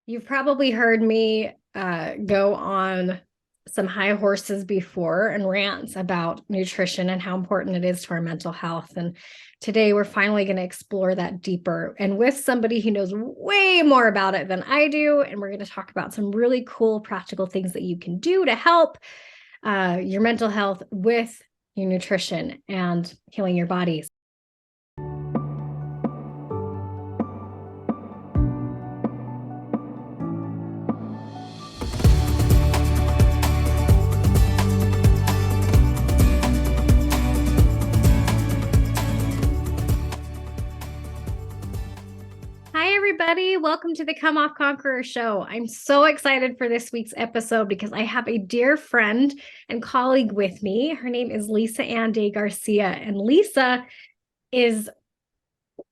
You've probably heard me go on some high horses before and rants about nutrition and how important it is to our mental health. And today we're finally going to explore that deeper and with somebody who knows way more about it than I do. And we're going to talk about some really cool practical things that you can do to help your mental health with your nutrition and healing your bodies. Hi, everybody. Welcome to the Come Off Conqueror show. I'm so excited for this week's episode because I have a dear friend and colleague with me. Her name is Lisa Ann de Garcia. And Lisa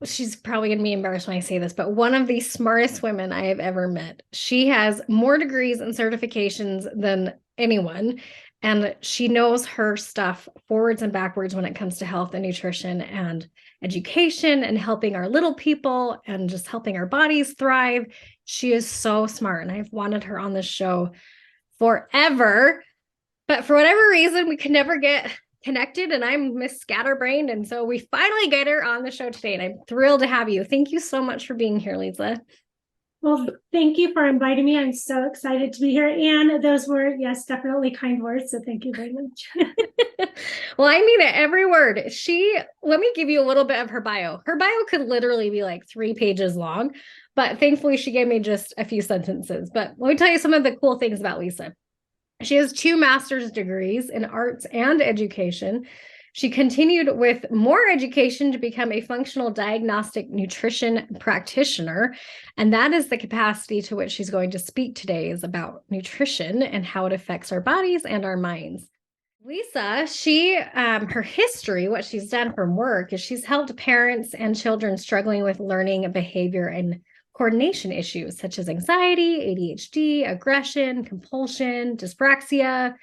she's probably going to be embarrassed when I say this, but one of the smartest women I have ever met. She has more degrees and certifications than anyone. And she knows her stuff forwards and backwards when it comes to health and nutrition and education and helping our little people and just helping our bodies thrive. She is so smart. And I've wanted her on this show forever. But for whatever reason, we could never get connected, and I'm Miss Scatterbrained. And so we finally get her on the show today. And I'm thrilled to have you. Thank you so much for being here, Lisa. Well, thank you for inviting me. I'm so excited to be here. And those were, yes, definitely kind words. So thank you very much. Well, I mean it, every word. Let me give you a little bit of her bio. Her bio could literally be like 3 pages long, but thankfully she gave me just a few sentences. But let me tell you some of the cool things about Lisa. She has 2 master's degrees in arts and education. She continued with more education to become a functional diagnostic nutrition practitioner. And that is the capacity to which she's going to speak today, is about nutrition and how it affects our bodies and our minds. Lisa, her history, what she's done from work is she's helped parents and children struggling with learning, behavior, and coordination issues such as anxiety, ADHD, aggression, compulsion, dyspraxia,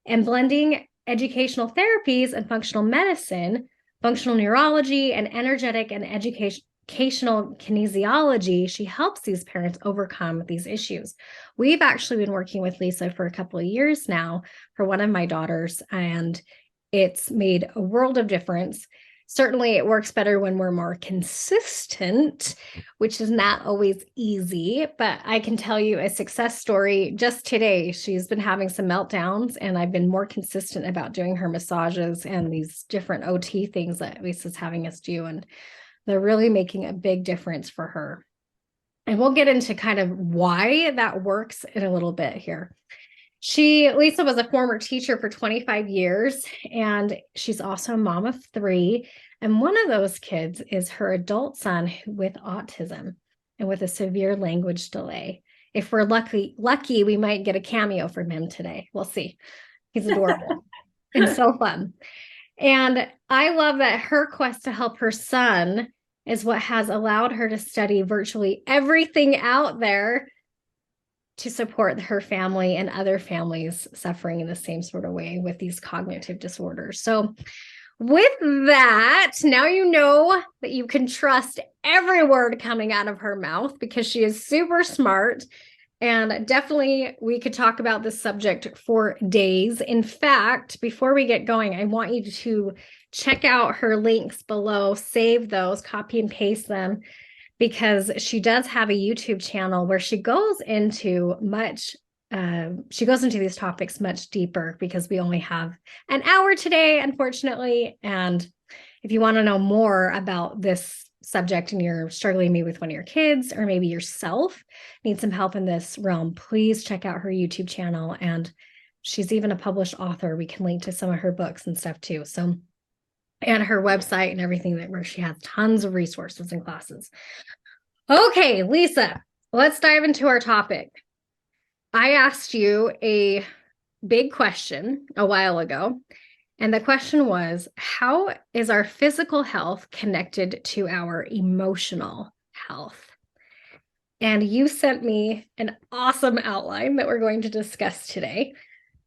and blending educational therapies and functional medicine, functional neurology, and energetic and educational kinesiology. She helps these parents overcome these issues. We've actually been working with Lisa for a couple of years now for one of my daughters, and it's made a world of difference. Certainly, it works better when we're more consistent, which is not always easy, but I can tell you a success story. Just today, she's been having some meltdowns, and I've been more consistent about doing her massages and these different OT things that Lisa's having us do, and they're really making a big difference for her. And we'll get into kind of why that works in a little bit here. Lisa was a former teacher for 25 years, and she's also a mom of 3. And one of those kids is her adult son with autism and with a severe language delay. If we're lucky, we might get a cameo from him today. We'll see. He's adorable and so fun. And I love that her quest to help her son is what has allowed her to study virtually everything out there to support her family and other families suffering in the same sort of way with these cognitive disorders. So with that, now you know that you can trust every word coming out of her mouth because she is super smart. And definitely we could talk about this subject for days. In fact, before we get going, I want you to check out her links below, save those, copy and paste them, because she does have a YouTube channel where she goes into these topics much deeper, because we only have an hour today, unfortunately. And if you want to know more about this subject and you're struggling maybe with one of your kids, or maybe yourself need some help in this realm, please check out her YouTube channel. And she's even a published author. We can link to some of her books and stuff too. So, and her website and everything, where she has tons of resources and classes. Okay, Lisa, let's dive into our topic. I asked you a big question a while ago, and the question was, how is our physical health connected to our emotional health? And you sent me an awesome outline that we're going to discuss today.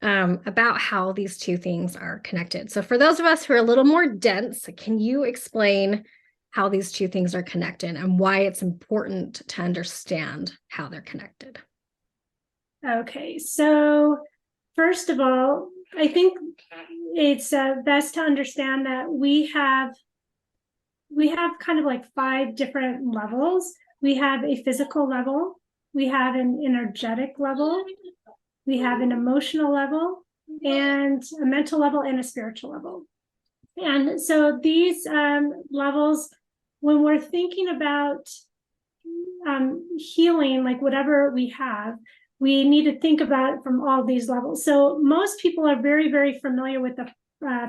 About how these 2 things are connected. So for those of us who are a little more dense, can you explain how these 2 things are connected and why it's important to understand how they're connected? Okay, so first of all, I think it's best to understand that we have kind of like 5 different levels. We have a physical level, we have an energetic level, we have an emotional level, and a mental level, and a spiritual level. And so these levels, when we're thinking about healing, like whatever we have, we need to think about it from all these levels. So most people are very, very familiar with the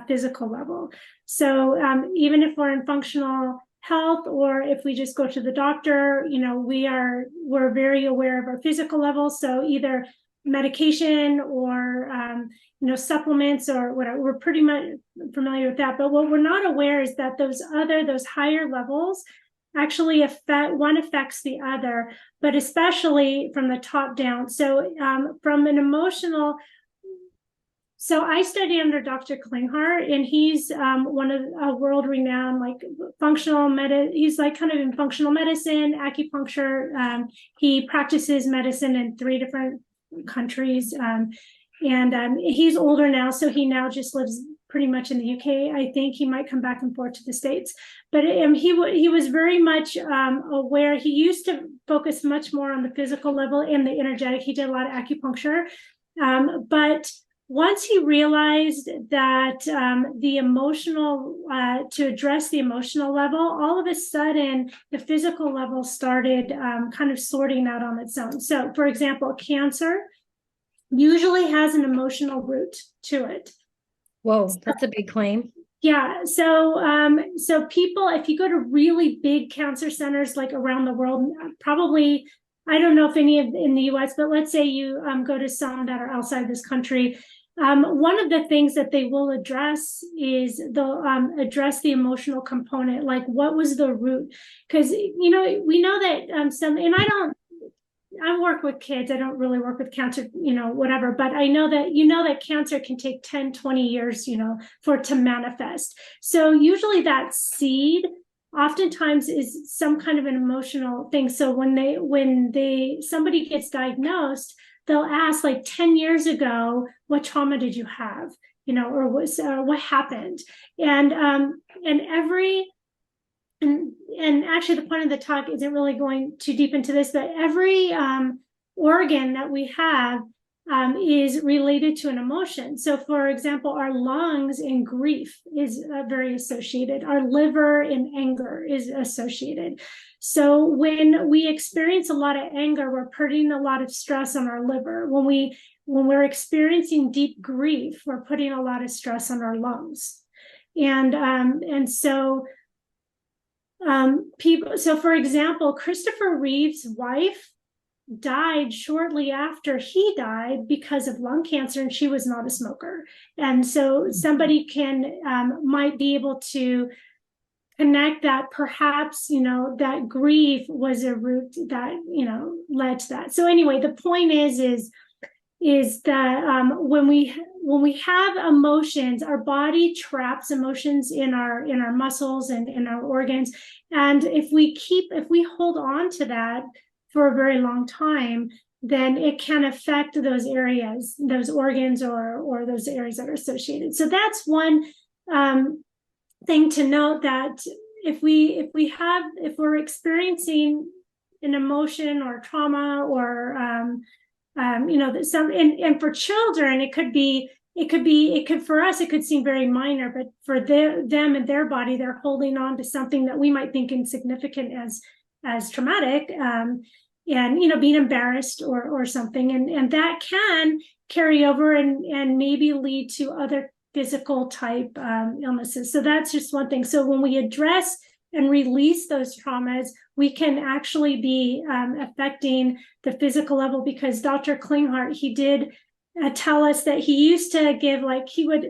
physical level. So even if we're in functional health, or if we just go to the doctor, we're very aware of our physical level. So either medication or supplements or whatever, we're pretty much familiar with that. But what we're not aware is that those higher levels actually affects the other, but especially from the top down. So from an emotional, so I study under Dr. Klinghardt, and he's one of a world-renowned he's like kind of in functional medicine, acupuncture. He practices medicine in 3 different countries, and he's older now, so he now just lives pretty much in the UK. I think he might come back and forth to the States, but he was very much aware. He used to focus much more on the physical level and the energetic. He did a lot of acupuncture, but once he realized that the emotional, to address the emotional level, all of a sudden the physical level started kind of sorting out on its own. So, for example, cancer usually has an emotional root to it. Whoa, that's a big claim. Yeah. So people, if you go to really big cancer centers like around the world, probably, I don't know if any of in the US, but let's say you go to some that are outside this country. One of the things that they will address is they'll address the emotional component, like what was the root? Because we know that I work with kids. I don't really work with cancer, whatever, but I know that cancer can take 10, 20 years, for it to manifest. So usually that seed oftentimes is some kind of an emotional thing. So when somebody gets diagnosed, they'll ask, like, 10 years ago, what trauma did you have? Or what happened? And actually the point of the talk isn't really going too deep into this, but every organ that we have is related to an emotion. So, for example, our lungs in grief is very associated. Our liver in anger is associated. So when we experience a lot of anger, we're putting a lot of stress on our liver. When we're experiencing deep grief, we're putting a lot of stress on our lungs. And so so for example, Christopher Reeve's wife died shortly after he died because of lung cancer, and she was not a smoker. And so somebody might be able to connect that perhaps, that grief was a root that, led to that. So anyway, the point is that when we have emotions, our body traps emotions in our muscles and in our organs. And if we hold on to that for a very long time, then it can affect those areas, those organs, or those areas that are associated. So that's one thing to note, that if we're experiencing an emotion or trauma, or and for children, it could for us, it could seem very minor, but for them and their body, they're holding on to something that we might think insignificant as traumatic, and being embarrassed or something, and that can carry over and maybe lead to other physical type illnesses. So that's just one thing. So when we address and release those traumas, we can actually be affecting the physical level, because Dr. Klinghardt, he did tell us that he used to give,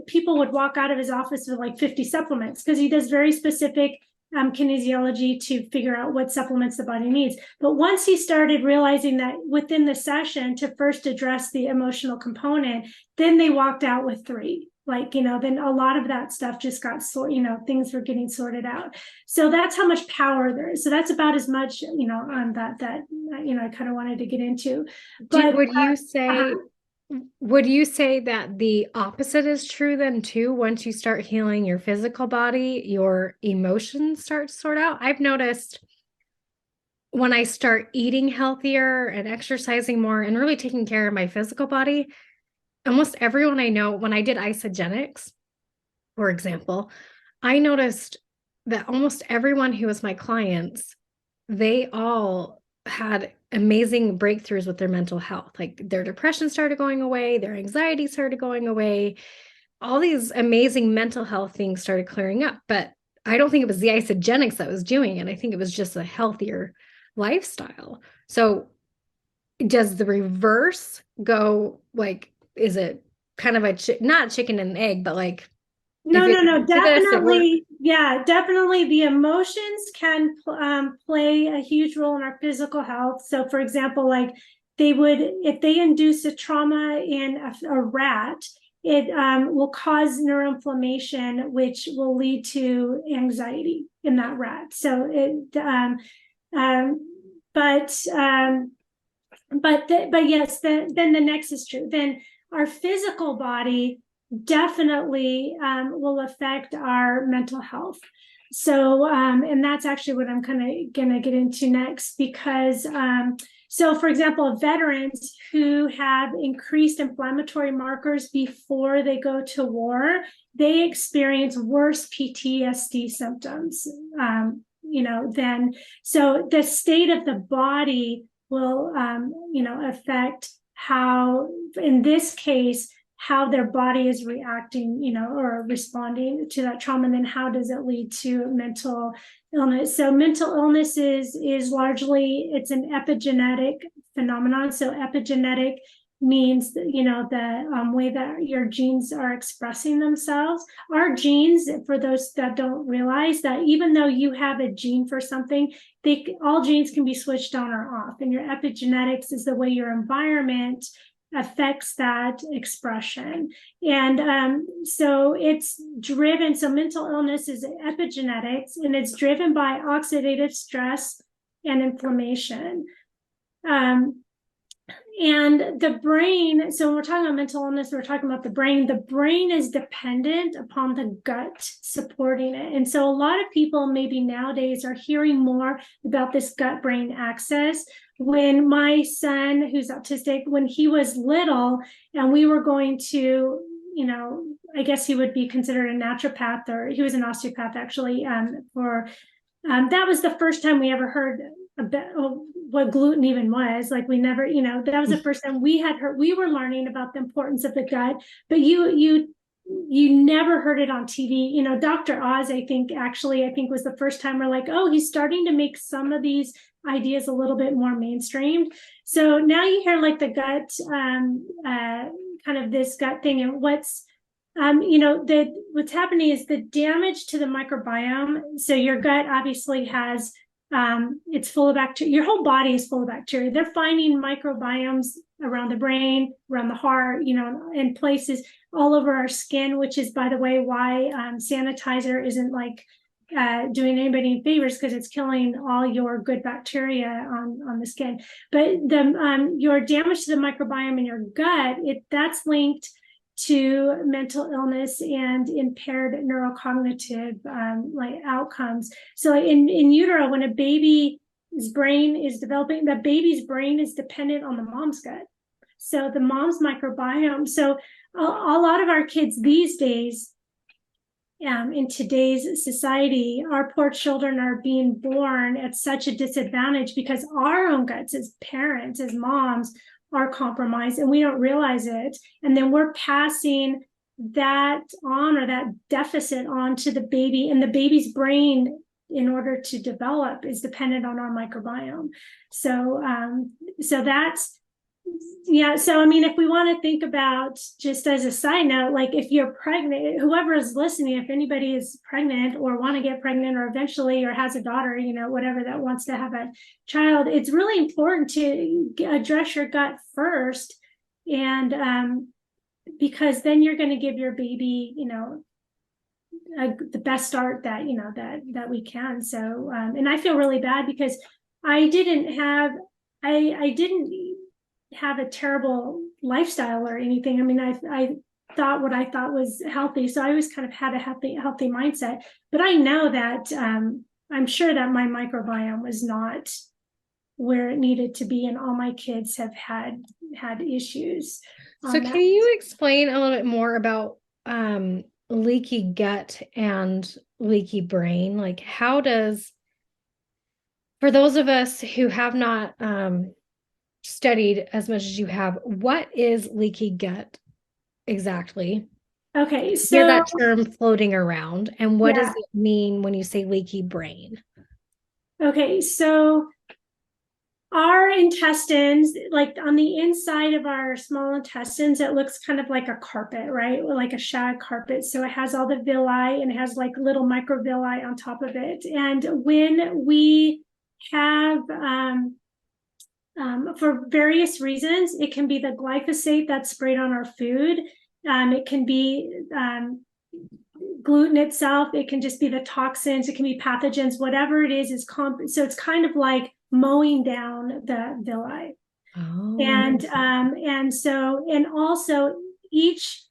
people would walk out of his office with like 50 supplements, because he does very specific kinesiology to figure out what supplements the body needs. But once he started realizing that within the session to first address the emotional component, then they walked out with 3. like, then a lot of that stuff just got things were getting sorted out. So that's how much power there is. So that's about as much, on that I kind of wanted to get into. But Would you uh, say would you say that the opposite is true then too? Once you start healing your physical body, your emotions start to sort out? I've noticed when I start eating healthier and exercising more and really taking care of my physical body, almost everyone I know, when I did isogenics, for example, I noticed that almost everyone who was my clients, they all had amazing breakthroughs with their mental health. Like their depression started going away, their anxiety started going away, all these amazing mental health things started clearing up. But I don't think it was the isogenics that was doing it. I think it was just a healthier lifestyle. So does the reverse go like, is it kind of a not chicken and egg, but like if it no, do this, it works. definitely. Yeah, definitely. The emotions can play a huge role in our physical health. So, for example, like if they induce a trauma in a rat, it will cause neuroinflammation, which will lead to anxiety in that rat. So um, but but yes, then the next is true. Then our physical body definitely will affect our mental health. So, and that's actually what I'm kind of going to get into next, because so, for example, veterans who have increased inflammatory markers before they go to war, they experience worse PTSD symptoms. Then so the state of the body will affect how, in this case, how their body is reacting, or responding to that trauma, and then how does it lead to mental illness. So mental illness is largely, it's an epigenetic phenomenon. So epigenetic means that, the way that your genes are expressing themselves. Our genes, for those that don't realize, that even though you have a gene for something, all genes can be switched on or off, and your epigenetics is the way your environment affects that expression. And so it's driven, so mental illness is epigenetics, and it's driven by oxidative stress and inflammation. And the brain, so when we're talking about mental illness, we're talking about the brain. The brain is dependent upon the gut supporting it. And so a lot of people maybe nowadays are hearing more about this gut-brain axis. When my son, who's autistic, when he was little and we were going to, I guess he would be considered a naturopath, or he was an osteopath actually, that was the first time we ever heard about what gluten even was. Like we never, that was the first time we had heard, we were learning about the importance of the gut, but you never heard it on TV. Dr. Oz, I think was the first time we're like, oh, he's starting to make some of these ideas a little bit more mainstream. So now you hear like the gut, kind of this gut thing, and what's happening is the damage to the microbiome. So your gut obviously has, it's full of bacteria. Your whole body is full of bacteria. They're finding microbiomes around the brain, around the heart, in places all over our skin, which is, by the way, why sanitizer isn't like doing anybody any favors, because it's killing all your good bacteria on the skin. But your damage to the microbiome in your gut, that's linked to mental illness and impaired neurocognitive outcomes. So in utero, when a baby's brain is developing, the baby's brain is dependent on the mom's gut. So the mom's microbiome. So a lot of our kids these days, in today's society, our poor children are being born at such a disadvantage because our own guts as parents, as moms, are compromised and we don't realize it. And then we're passing that on, or that deficit on, to the baby, and the baby's brain, in order to develop, is dependent on our microbiome. So that's, yeah. So, I mean, if we want to think about, just as a side note, like if you're pregnant, whoever is listening, if anybody is pregnant or want to get pregnant, or eventually, or has a daughter, whatever, that wants to have a child, it's really important to address your gut first. And because then you're going to give your baby, the best start that, that we can. So, and I feel really bad because I didn't have, I didn't have a terrible lifestyle or anything. I mean, I thought what I thought was healthy. So I always kind of had a healthy mindset, but I know that, I'm sure that my microbiome was not where it needed to be. And all my kids have had issues. So can you explain a little bit more about leaky gut and leaky brain? Like how does, for those of us who have not studied as much as you have, what is leaky gut exactly? Okay, Hear so that term floating around, and what does yeah. it mean when you say leaky brain? Okay, so our intestines, like on the inside of our small intestines, it looks kind of like a carpet, right? Like a shag carpet. So it has all the villi and it has like little microvilli on top of it. And when we have, for various reasons, it can be the glyphosate that's sprayed on our food. It can be gluten itself. It can just be the toxins. It can be pathogens. Whatever it is so it's kind of like mowing down the villi. Oh, And also each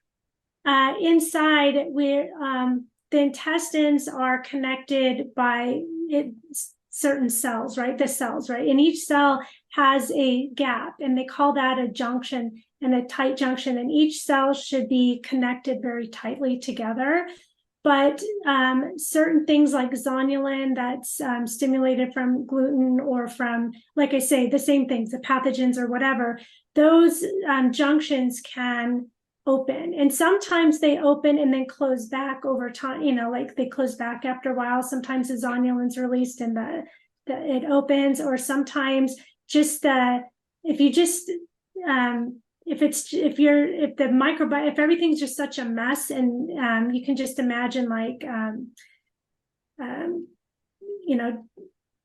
inside where the intestines are connected by certain cells, right? The cells, right? And each cell has a gap, and they call that a junction and a tight junction. And each cell should be connected very tightly together. But certain things like zonulin that's stimulated from gluten or from, like I say, the same things, the pathogens or whatever, those junctions can open. And sometimes they open and then close back over time, like they close back after a while. Sometimes the zonulin's released and it opens, or sometimes just if you just if the microbiome, if everything's just such a mess, and you can just imagine like um, you know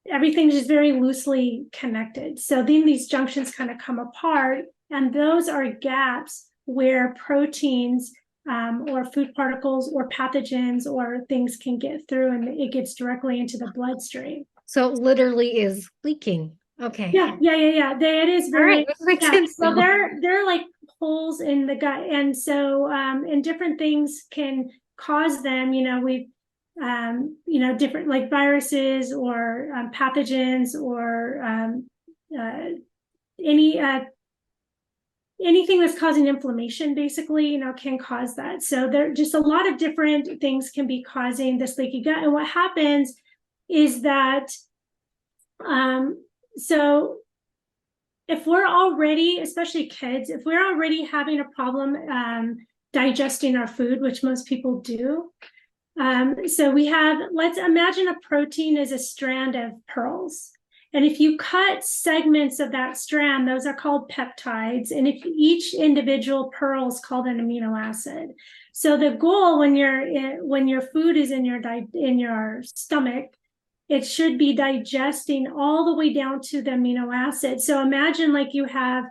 everything's just very loosely connected, so then these junctions kind of come apart, and those are gaps where proteins or food particles or pathogens or things can get through, and it gets directly into the bloodstream. so it literally is leaking. Okay. Yeah. It is All right. very, This makes yeah. sense Well, now. they're like holes in the gut, and so and different things can cause them. We've different like viruses or pathogens or any anything that's causing inflammation, basically, can cause that. So there just a lot of different things can be causing this leaky gut, and what happens is that so if we're already, especially kids, if we're already having a problem digesting our food, which most people do, so let's imagine a protein is a strand of pearls. And if you cut segments of that strand, those are called peptides. And if each individual pearl is called an amino acid. So the goal when your food is in your stomach, it should be digesting all the way down to the amino acid. So imagine like you have,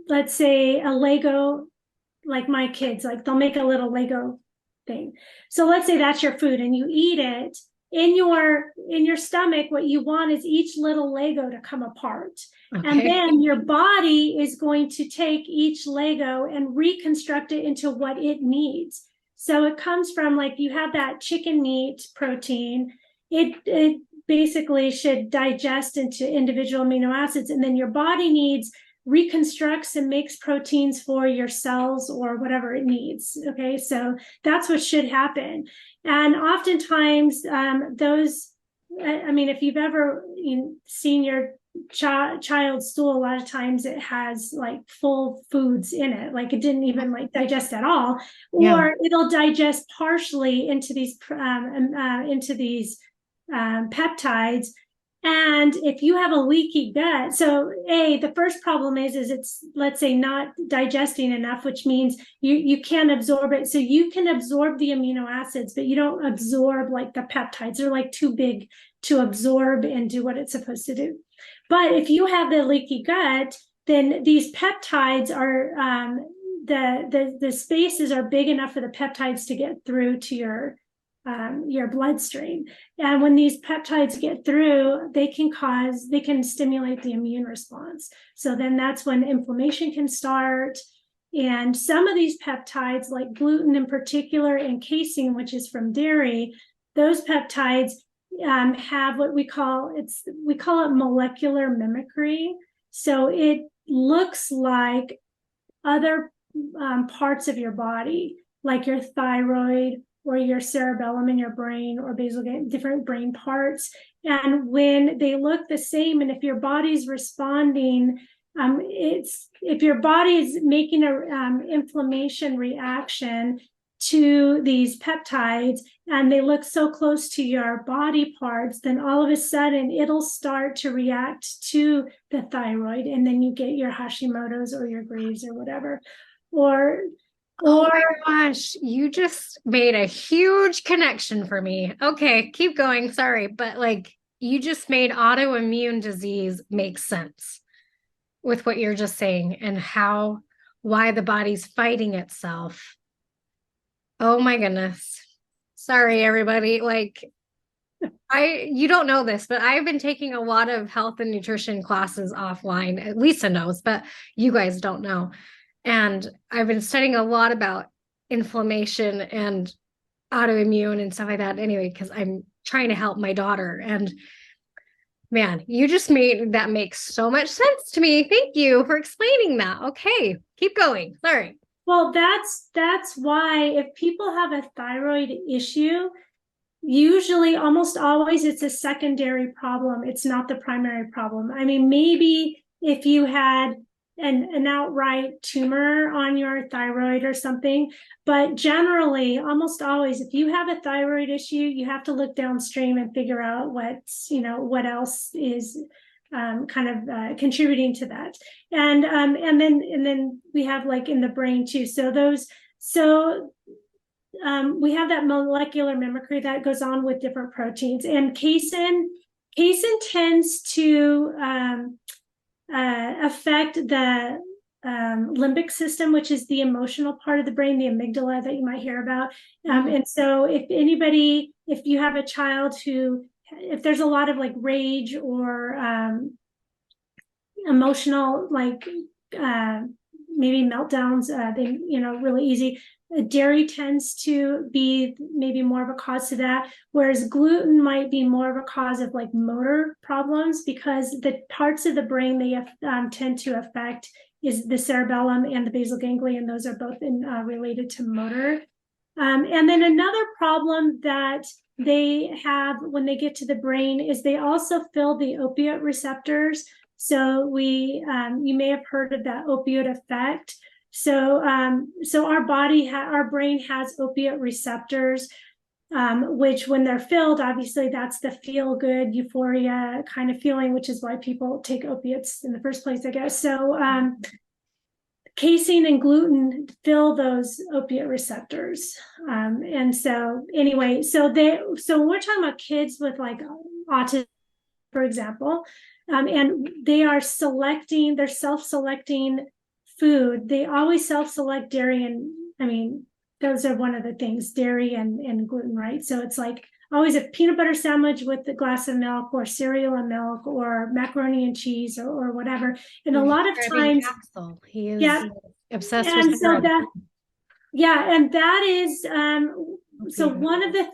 let's say a Lego, like my kids, like they'll make a little Lego thing. So let's say that's your food and you eat it. In your stomach, what you want is each little Lego to come apart. Okay. And then your body is going to take each Lego and reconstruct it into what it needs. So it comes from, like, you have that chicken meat protein. It basically should digest into individual amino acids, and then your body reconstructs and makes proteins for your cells or whatever it needs. Okay, so that's what should happen. And oftentimes if you've ever seen your child's stool, a lot of times it has like full foods in it, like it didn't even like digest at all, or it'll digest partially into these peptides. And if you have a leaky gut, so the first problem is it's, let's say, not digesting enough, which means you can't absorb it. So you can absorb the amino acids, but you don't absorb like the peptides. They're like too big to absorb and do what it's supposed to do. But if you have the leaky gut, then these peptides are the spaces are big enough for the peptides to get through to your bloodstream. And when these peptides get through, they can stimulate the immune response. So then that's when inflammation can start. And some of these peptides, like gluten in particular, and casein, which is from dairy, those peptides have what we call it molecular mimicry. So it looks like other parts of your body, like your thyroid or your cerebellum in your brain or basal ganglia, different brain parts. And when they look the same, and if your body's responding, if your body is making an inflammation reaction to these peptides and they look so close to your body parts, then all of a sudden it'll start to react to the thyroid, and then you get your Hashimoto's or your Graves or whatever. Oh my gosh, you just made a huge connection for me. Okay, keep going. Sorry, but like you just made autoimmune disease make sense with what you're just saying and why the body's fighting itself. Oh my goodness. Sorry, everybody. Like you don't know this, but I've been taking a lot of health and nutrition classes offline. Lisa knows, but you guys don't know. And I've been studying a lot about inflammation and autoimmune and stuff like that anyway, because I'm trying to help my daughter. And man, you just made that make so much sense to me. Thank you for explaining that. Okay, keep going. Sorry. Well, that's why if people have a thyroid issue, usually almost always it's a secondary problem. It's not the primary problem. I mean, maybe if you had an outright tumor on your thyroid or something, but generally almost always if you have a thyroid issue, you have to look downstream and figure out what else is contributing to that. And then we have like in the brain too. We have that molecular mimicry that goes on with different proteins, and casein tends to affect the limbic system, which is the emotional part of the brain, the amygdala that you might hear about. And so if you have a child if there's a lot of like rage or emotional, like maybe meltdowns, they, really easy. Dairy tends to be maybe more of a cause to that, whereas gluten might be more of a cause of like motor problems, because the parts of the brain they tend to affect is the cerebellum and the basal ganglia, and those are both related to motor. And then another problem that they have when they get to the brain is they also fill the opiate receptors. So you may have heard of that opioid effect. So our brain has opiate receptors, which when they're filled, obviously that's the feel good euphoria kind of feeling, which is why people take opiates in the first place, I guess. So casein and gluten fill those opiate receptors. And so anyway, so when we're talking about kids with like autism, for example, and they're self-selecting food, they always self-select dairy, and I mean those are one of the things, dairy and gluten, right? So it's like always a peanut butter sandwich with a glass of milk, or cereal and milk, or macaroni and cheese, or whatever. And a lot of times he is obsessed and with so that and that is so one of the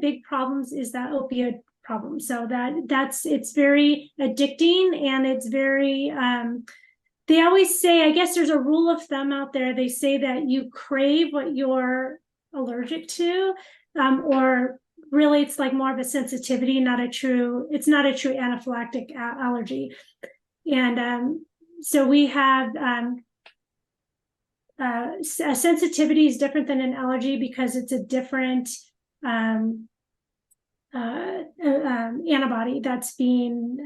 big problems is that opioid problem. So it's very addicting, and it's very they always say, I guess there's a rule of thumb out there. They say that you crave what you're allergic to, or really it's like more of a sensitivity, it's not a true anaphylactic allergy. And so we have a sensitivity is different than an allergy because it's a different antibody that's being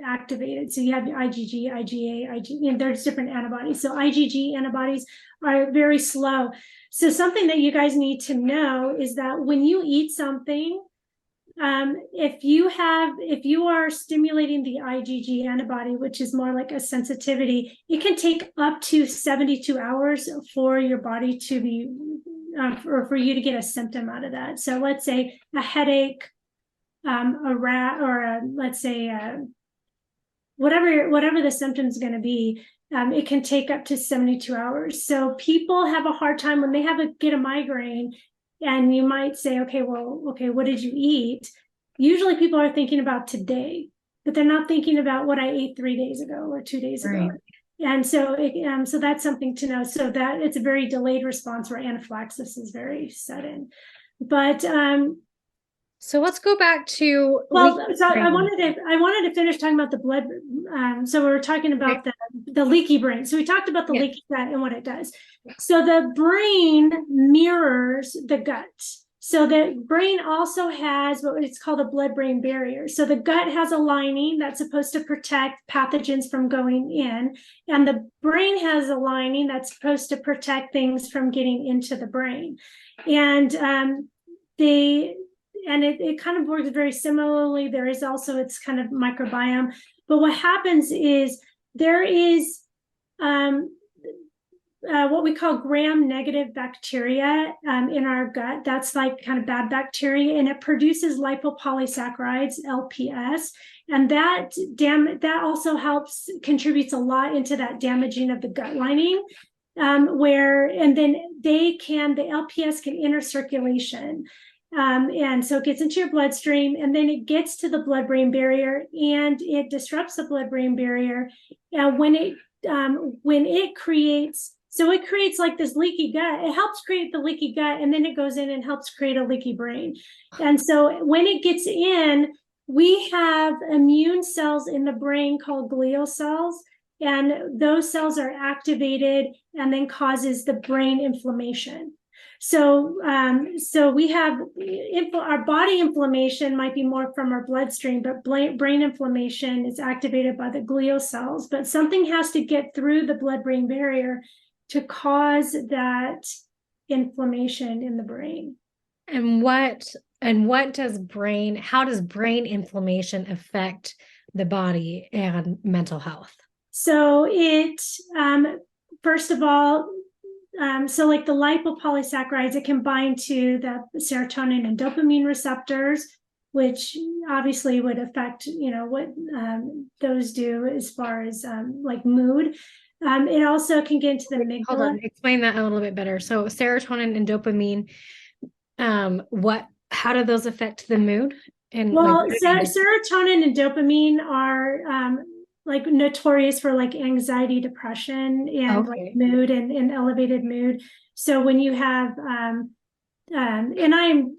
activated. So you have your IgG, IgA, IgE, there's different antibodies. So IgG antibodies are very slow. So something that you guys need to know is that when you eat something, if you are stimulating the IgG antibody, which is more like a sensitivity, it can take up to 72 hours for your body to be, or for you to get a symptom out of that. So let's say a headache, a rat, or let's say whatever the symptom's going to be, it can take up to 72 hours. So people have a hard time when they get a migraine, and you might say, okay, what did you eat? Usually people are thinking about today, but they're not thinking about what I ate 3 days ago or 2 days ago. Right. And so, so that's something to know. So that it's a very delayed response where anaphylaxis is very sudden. But So let's go back to well, so I wanted to finish talking about the blood. So we were talking about the leaky brain. So we talked about the leaky gut and what it does. So the brain mirrors the gut. So the brain also has what it's called a blood-brain barrier. So the gut has a lining that's supposed to protect pathogens from going in, and the brain has a lining that's supposed to protect things from getting into the brain. And it kind of works very similarly. There is also its kind of microbiome. But what happens is there is what we call gram-negative bacteria in our gut. That's like kind of bad bacteria, and it produces lipopolysaccharides, LPS. And that also contributes a lot into that damaging of the gut lining, and then the LPS can enter circulation. And so it gets into your bloodstream, and then it gets to the blood-brain barrier, and it disrupts the blood-brain barrier. And when it creates like this leaky gut, it helps create the leaky gut, and then it goes in and helps create a leaky brain. And so when it gets in, we have immune cells in the brain called glial cells, and those cells are activated and then causes the brain inflammation. So we have our body inflammation might be more from our bloodstream, but brain inflammation is activated by the glial cells. But something has to get through the blood-brain barrier to cause that inflammation in the brain. And how does brain inflammation affect the body and mental health? So first of all, so like the lipopolysaccharides, it can bind to the serotonin and dopamine receptors, which obviously would affect, what those do as far as like mood. It also can get into the amygdala. Hold on, explain that a little bit better. So serotonin and dopamine, how do those affect the mood? And serotonin and dopamine are like notorious for like anxiety, depression, and like mood and elevated mood. So when you have and I'm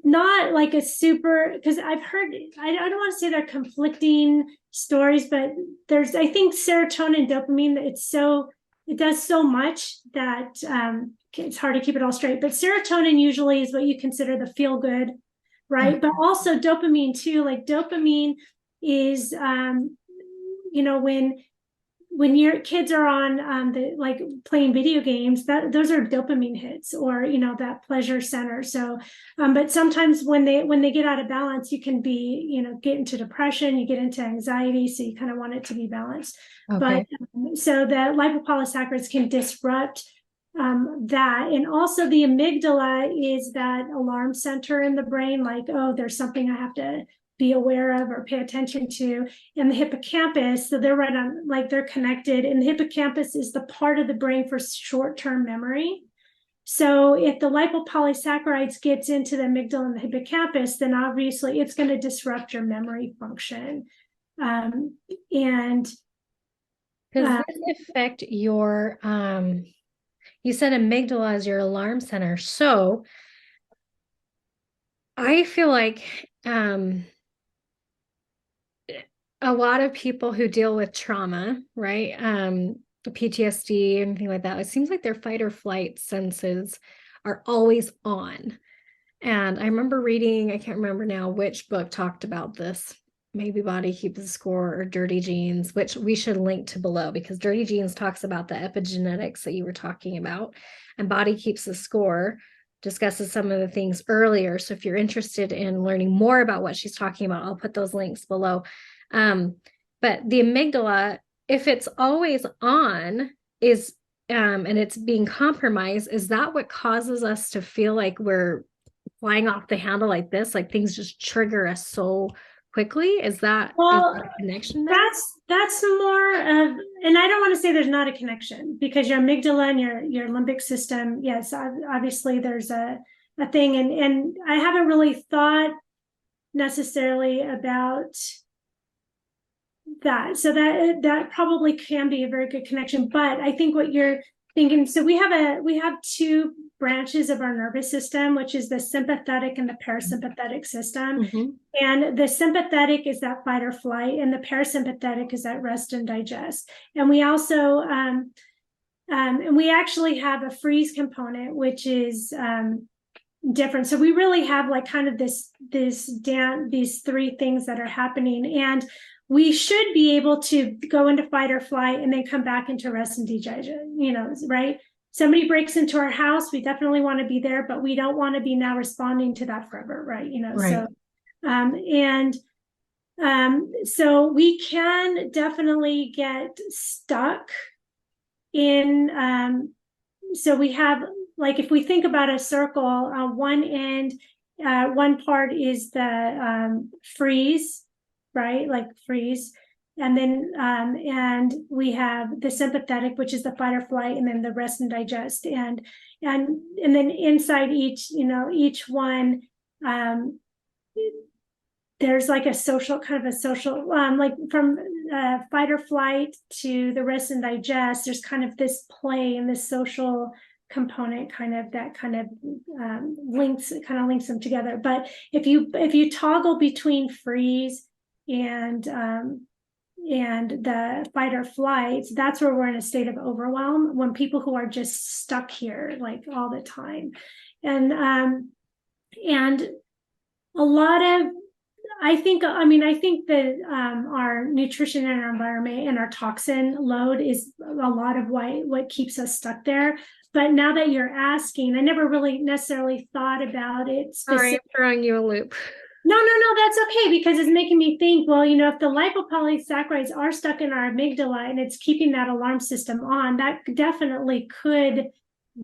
not like a super, because I've heard, I don't want to say they're conflicting stories, but I think serotonin and dopamine, it does so much that it's hard to keep it all straight. But serotonin usually is what you consider the feel good, right? But also dopamine too. Like dopamine is when your kids are on like playing video games, those are dopamine hits, or that pleasure center. So but sometimes when they get out of balance, you can be get into depression, you get into anxiety, so you kind of want it to be balanced. But so the lipopolysaccharides can disrupt that. And also the amygdala is that alarm center in the brain, like, oh, there's something I have to be aware of or pay attention to. And the hippocampus, so they're right on, like they're connected, and the hippocampus is the part of the brain for short-term memory. So if the lipopolysaccharides gets into the amygdala and the hippocampus, then obviously it's going to disrupt your memory function. And does this affect your you said amygdala is your alarm center, so I feel like a lot of people who deal with trauma, right? PTSD, anything like that, it seems like their fight or flight senses are always on. And I remember reading, I can't remember now which book talked about this. Maybe Body Keeps the Score or Dirty Genes, which we should link to below, because Dirty Genes talks about the epigenetics that you were talking about, and Body Keeps the Score discusses some of the things earlier. So if you're interested in learning more about what she's talking about, I'll put those links below. But the amygdala, if it's always on, is and it's being compromised, is that what causes us to feel like we're flying off the handle like this? Like things just trigger us so quickly? Is that a connection there? That's more of, and I don't want to say there's not a connection, because your amygdala and your limbic system, yes, obviously there's a thing, and I haven't really thought necessarily about that. So that probably can be a very good connection. But I think what you're thinking, so we have two branches of our nervous system, which is the sympathetic and the parasympathetic system. Mm-hmm. And the sympathetic is that fight or flight, and the parasympathetic is that rest and digest. And we also and we actually have a freeze component, which is different. So we really have like kind of these three things that are happening, and we should be able to go into fight or flight and then come back into rest and digest, right? Somebody breaks into our house, we definitely want to be there, but we don't want to be now responding to that forever, right? Right. So we can definitely get stuck in, so we have, like, if we think about a circle, one end, one part is the freeze, right? Like freeze. And then, and we have the sympathetic, which is the fight or flight, and then the rest and digest. And then inside each one, there's like a social, like from fight or flight to the rest and digest, there's kind of this play and this social component that links them together. But if you toggle between freeze and the fight or flight, that's where we're in a state of overwhelm, when people who are just stuck here like all the time. And a lot of, I think that our nutrition and our environment and our toxin load is a lot of what keeps us stuck there. But now that you're asking, I never really necessarily thought about it. Sorry, I'm throwing you a loop. No, that's okay, because it's making me think, well, if the lipopolysaccharides are stuck in our amygdala and it's keeping that alarm system on, that definitely could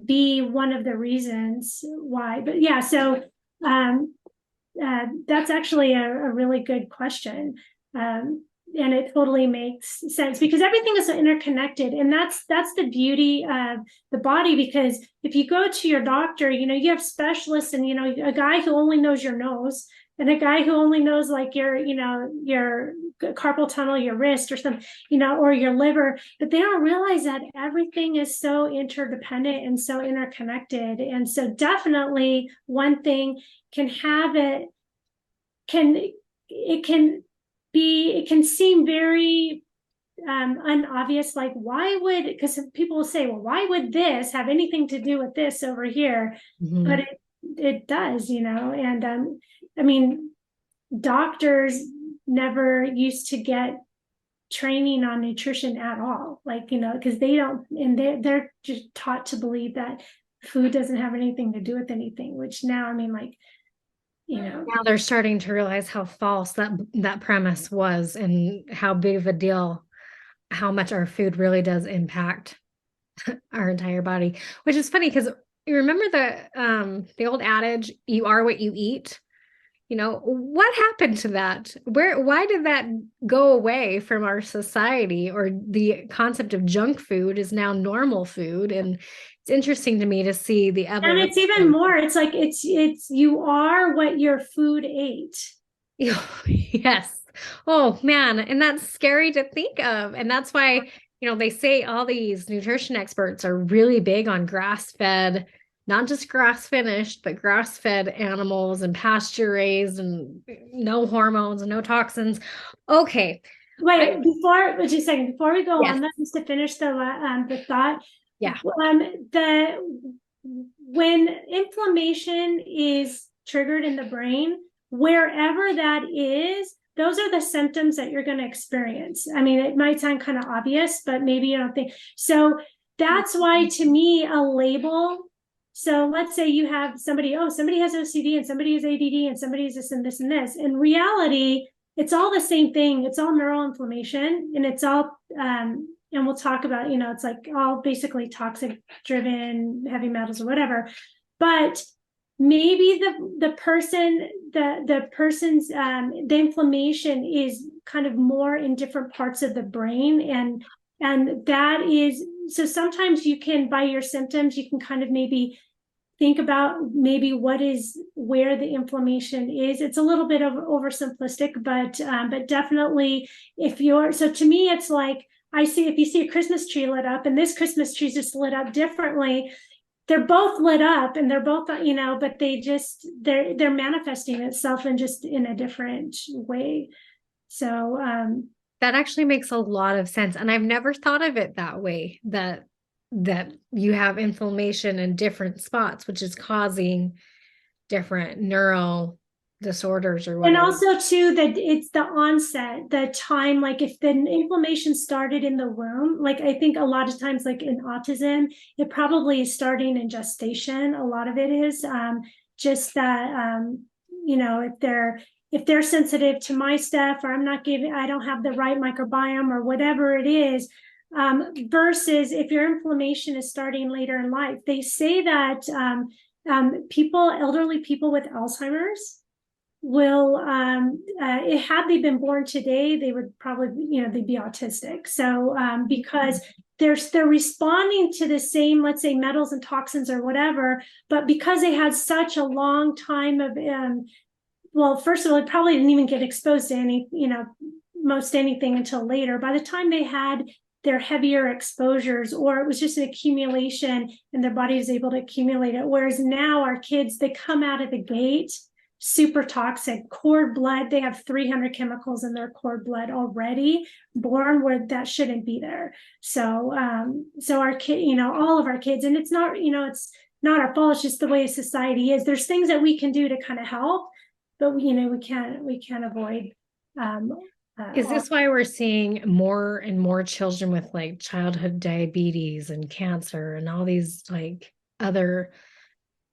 be one of the reasons why. But yeah, so that's actually a really good question. And it totally makes sense, because everything is so interconnected, and that's the beauty of the body. Because if you go to your doctor, you have specialists, and a guy who only knows your nose, and a guy who only knows like your carpal tunnel, your wrist or something, or your liver, but they don't realize that everything is so interdependent and so interconnected. And so definitely one thing can seem very unobvious, like because people will say, well, why would this have anything to do with this over here? Mm-hmm. But it does, and I mean, doctors never used to get training on nutrition at all, like, because they don't, and they're just taught to believe that food doesn't have anything to do with anything, which now, I mean, like, now they're starting to realize how false that premise was, and how big of a deal, how much our food really does impact our entire body. Which is funny, because you remember the old adage, you are what you eat. What happened to that? Why did that go away from our society? Or the concept of junk food is now normal food. And it's interesting to me to see the evolution. And it's even more, it's like, it's you are what your food ate. Yes. Oh man. And that's scary to think of. And that's why, they say all these nutrition experts are really big on grass-fed, not just grass finished, but grass fed animals and pasture raised, and no hormones and no toxins. Okay. Wait, just a second, before we go on, just to finish the thought. Yeah. When inflammation is triggered in the brain, wherever that is, those are the symptoms that you're going to experience. I mean, it might sound kind of obvious, but maybe you don't think so. That's why, to me, a label So let's say you have somebody, oh, somebody has OCD and somebody has ADD and somebody has this and this and this. In reality, it's all the same thing. It's all neural inflammation, and it's all, and we'll talk about, it's like all basically toxic driven heavy metals or whatever. But maybe the person's the inflammation is kind of more in different parts of the brain, and that is, so sometimes you can, by your symptoms, you can kind of maybe think about maybe where the inflammation is. It's a little bit of oversimplistic, but definitely so to me, it's like, if you see a Christmas tree lit up and this Christmas tree is just lit up differently, they're both lit up and they're both, but they're manifesting itself in a different way. So, that actually makes a lot of sense. And I've never thought of it that way, that you have inflammation in different spots, which is causing different neural disorders or and whatever. also too, that it's the onset, the time, like if the inflammation started in the womb, like I think a lot of times, like in autism, it probably is starting in gestation. A lot of it is just that, if they're sensitive to my stuff, or I don't have the right microbiome or whatever it is, versus if your inflammation is starting later in life. They say that elderly people with Alzheimer's will, had they been born today, they would probably, they'd be autistic. So because they're responding to the same, let's say, metals and toxins or whatever, but because they had such a long time of, well, first of all, they probably didn't even get exposed to most anything until later. By the time they had their heavier exposures, or it was just an accumulation and their body was able to accumulate it. Whereas now our kids, they come out of the gate super toxic, cord blood. They have 300 chemicals in their cord blood already, born where that shouldn't be there. So, our kid, all of our kids, and it's not, it's not our fault. It's just the way society is. There's things that we can do to kind of help, but we can't avoid. Is this why we're seeing more and more children with like childhood diabetes and cancer and all these like other,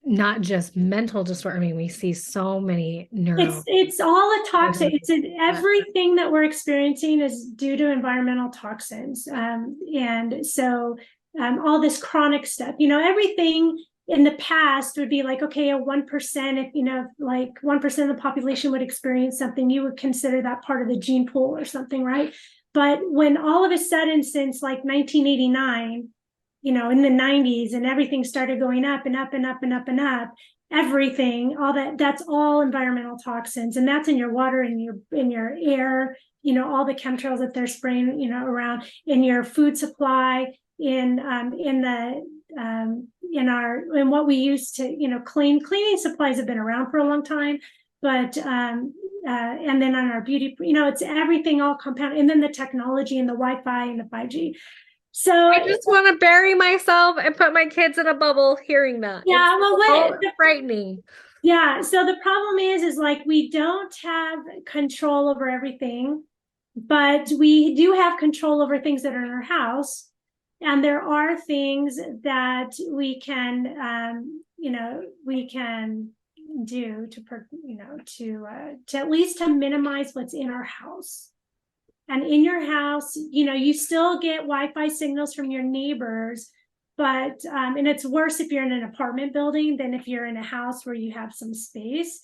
not just mental disorder? I mean, we see so many It's all a toxic. Everything that we're experiencing is due to environmental toxins, and so all this chronic stuff. Everything in the past would be like, okay, a 1%, if like 1% of the population would experience something, you would consider that part of the gene pool or something, right? But when all of a sudden, since like 1989, in the 90s, and everything started going up and up and up and up and up, everything, all that's all environmental toxins, and that's in your water, in your air, all the chemtrails that they're spraying, around, in your food supply, in what we use to, cleaning supplies have been around for a long time, but and then on our beauty, it's everything all compounded, and then the technology and the Wi-Fi and the 5G. So I just want to bury myself and put my kids in a bubble hearing that. Yeah, It's frightening. Yeah, so the problem is like we don't have control over everything, but we do have control over things that are in our house. And there are things that we can, we can do to at least to minimize what's in our house. And in your house, you still get Wi-Fi signals from your neighbors, but and it's worse if you're in an apartment building than if you're in a house where you have some space.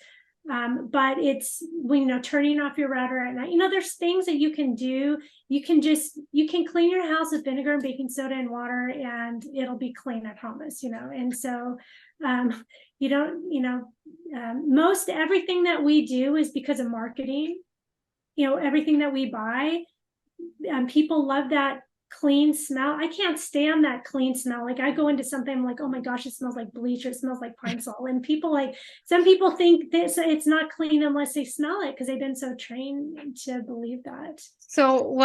But it's, turning off your router at night. There's things that you can do. You can clean your house with vinegar and baking soda and water, and it'll be clean, I promise. And so you don't, most everything that we do is because of marketing. Everything that we buy, people love that clean smell. I can't stand that clean smell. Like I go into something, I'm like, oh my gosh, it smells like bleach, or it smells like Pine Sol. And some people think this, it's not clean unless they smell it, because they've been so trained to believe that. So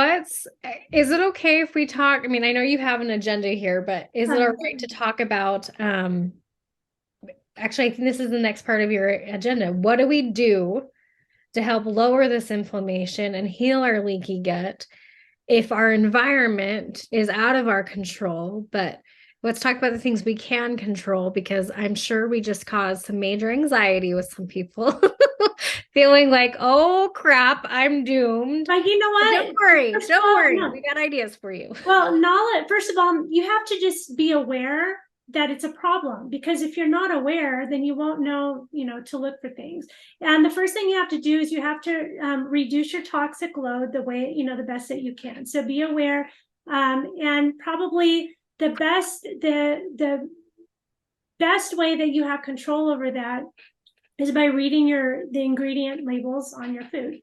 is it okay if we talk? I mean, I know you have an agenda here, but is it all right to talk about, actually, I think this is the next part of your agenda. What do we do to help lower this inflammation and heal our leaky gut if our environment is out of our control, but Let's talk about the things we can control because I'm sure we just caused some major anxiety with some people feeling like, oh crap, I'm doomed. But you know But what? don't worry. No. We got ideas for you. Well, knowledge, first of all, you have to just be aware that it's a problem, because if you're not aware, then you won't know, to look for things. And the first thing you have to do is you have to reduce your toxic load the way, the best that you can. So be aware. And probably the best way that you have control over that is by reading the ingredient labels on your food.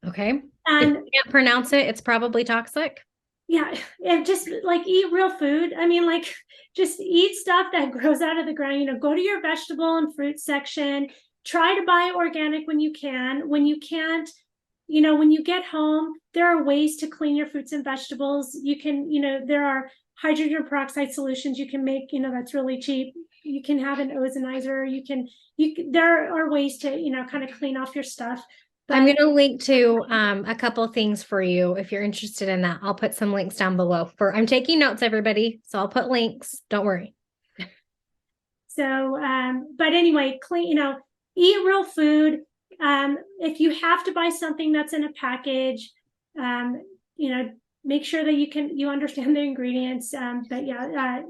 Okay. And if you can't pronounce it, it's probably toxic. yeah, and just like eat real food. I mean, like just eat stuff that grows out of the ground. Go to your vegetable and fruit section. Try to buy organic when you can. When you can't, when you get home, there are ways to clean your fruits and vegetables. You can, there are hydrogen peroxide solutions you can make, that's really cheap. You can have an ozonizer. There are ways to, kind of clean off your stuff. I'm going to link to a couple of things for you if you're interested in that. I'll put some links down below. I'm taking notes, everybody. So I'll put links. Don't worry. So, but anyway, clean, eat real food. If you have to buy something that's in a package, make sure that you understand the ingredients. But yeah,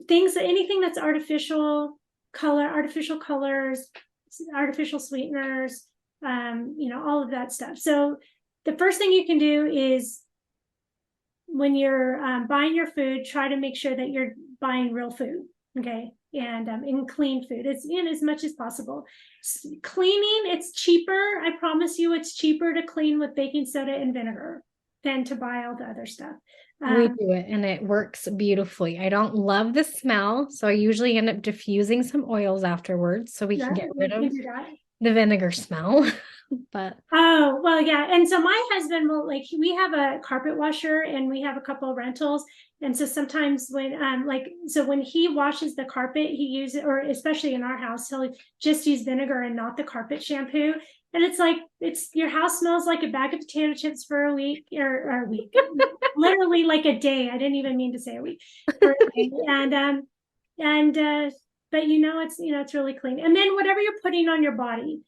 anything that's artificial colors, artificial sweeteners, all of that stuff. So the first thing you can do is when you're buying your food, try to make sure that you're buying real food. Okay. And in clean food, it's in as much as possible. Cleaning, it's cheaper. I promise you, it's cheaper to clean with baking soda and vinegar than to buy all the other stuff. We do it and it works beautifully. I don't love the smell, so I usually end up diffusing some oils afterwards so we can get rid of the vinegar smell. But oh well, yeah. And so my husband will, like, we have a carpet washer and we have a couple of rentals, and so sometimes when when he washes the carpet, he uses, or especially in our house, he'll just use vinegar and not the carpet shampoo. And it's like, your house smells like a bag of potato chips for a week, or a week, literally like a day. I didn't even mean to say a week. But it's really clean. And then whatever you're putting on your body,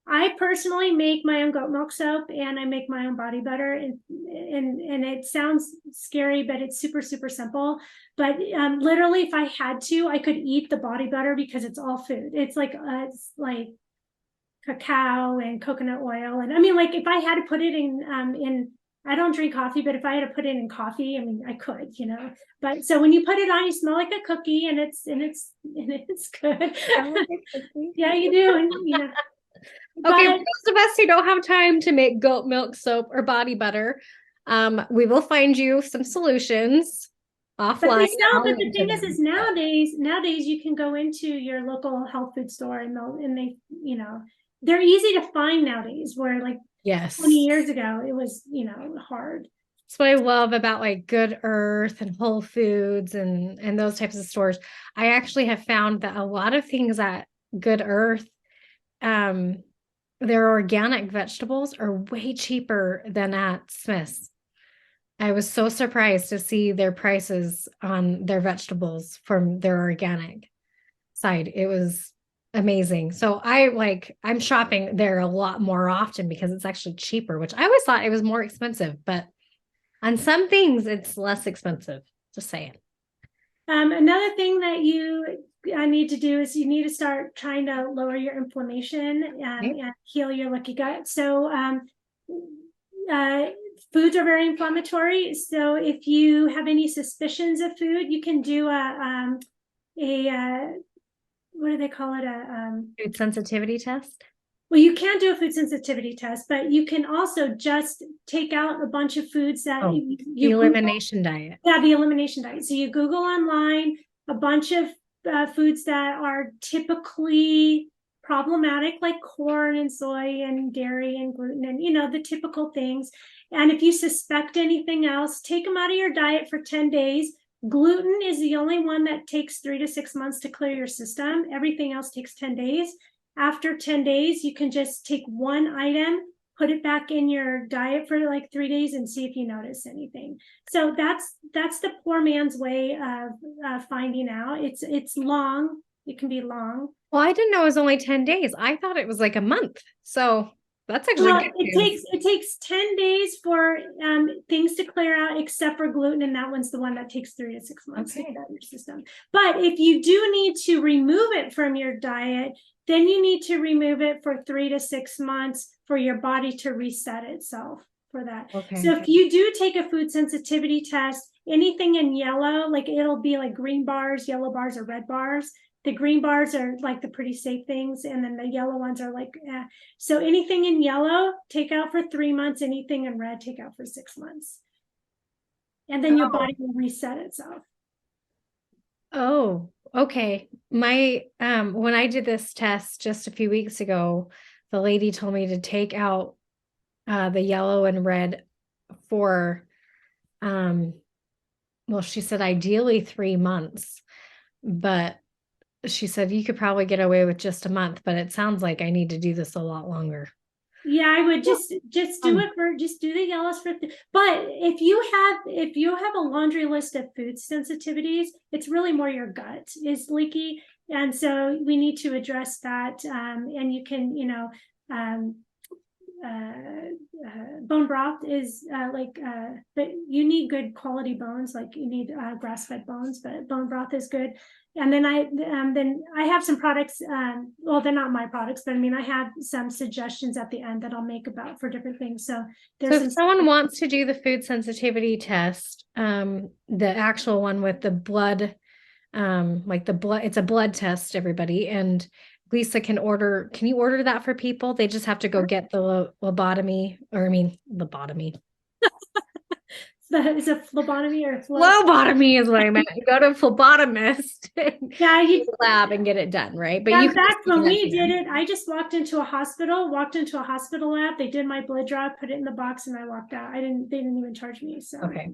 I personally make my own goat milk soap and I make my own body butter, and it sounds scary, but it's super, super simple. But literally, if I had to, I could eat the body butter because it's all food. It's like cacao and coconut oil, and I mean, like, if I had to put it in I don't drink coffee, but if I had to put it in coffee, I mean, I could, But so when you put it on, you smell like a cookie, and it's good. Yeah, you do, and okay, for those of us who don't have time to make goat milk soap or body butter, we will find you some solutions offline. But the thing is nowadays you can go into your local health food store and they, they're easy to find nowadays, where like 20 years ago it was, hard. That's what I love about like Good Earth and Whole Foods and those types of stores. I actually have found that a lot of things at Good Earth, their organic vegetables are way cheaper than at Smith's. I was so surprised to see their prices on their vegetables from their organic side. It was amazing. So I'm shopping there a lot more often because it's actually cheaper, which I always thought it was more expensive, but on some things it's less expensive. Just saying. Another thing that you need to do is you need to start trying to lower your inflammation and heal your leaky gut. So foods are very inflammatory. So if you have any suspicions of food, you can do a what do they call it? Food sensitivity test. Well, you can do a food sensitivity test, but you can also just take out a bunch of foods that the elimination diet. Yeah, the elimination diet. So you Google online a bunch of foods that are typically problematic, like corn and soy and dairy and gluten and, the typical things. And if you suspect anything else, take them out of your diet for 10 days. Gluten is the only one that takes 3 to 6 months to clear your system. Everything else takes 10 days. After 10 days, you can just take one item, put it back in your diet for like 3 days and see if you notice anything. So that's the poor man's way of finding out. It's long. It can be long. Well, I didn't know it was only 10 days. I thought it was like a month. So that's actually Well, good it news. takes 10 days for things to clear out, except for gluten, and that one's the one that takes 3 to 6 months to Okay. get out of your system. But if you do need to remove it from your diet, then you need to remove it for 3 to 6 months for your body to reset itself for that. Okay. So if you do take a food sensitivity test, anything in yellow, like it'll be like green bars, yellow bars, or red bars. The green bars are like the pretty safe things, and then the yellow ones are like, so anything in yellow, take out for 3 months. Anything in red, take out for 6 months. And then your Oh, body will reset itself. oh, okay. My when I did this test just a few weeks ago, the lady told me to take out the yellow and red for um well, she said ideally 3 months, but she said you could probably get away with just a month, but it sounds like I need to do this a lot longer. Yeah, I would just do Um, it for just do the yellows for. But if you have a laundry list of food sensitivities, it's really more your gut is leaky, and so we need to address that. And you can um, bone broth is but you need good quality bones, like you need grass-fed bones, but bone broth is good. And then I have some products, well, they're not my products, but I mean I have some suggestions at the end that I'll make about for different things. So so there's if some. someone wants to do the food sensitivity test, the actual one with the blood, like the blood, it's a blood test, everybody. And Lisa can you order that for people? They just have to go get the lobotomy, or I mean, lobotomy. Is it phlebotomy or Phlebotomy is what I meant. You go to a phlebotomist in yeah, the lab and get it done, right? But yeah, you in can just fact, do when that we did here. it, I just walked into a hospital lab. They did my blood draw, put it in the box, and I walked out. They didn't even charge me. So, Okay.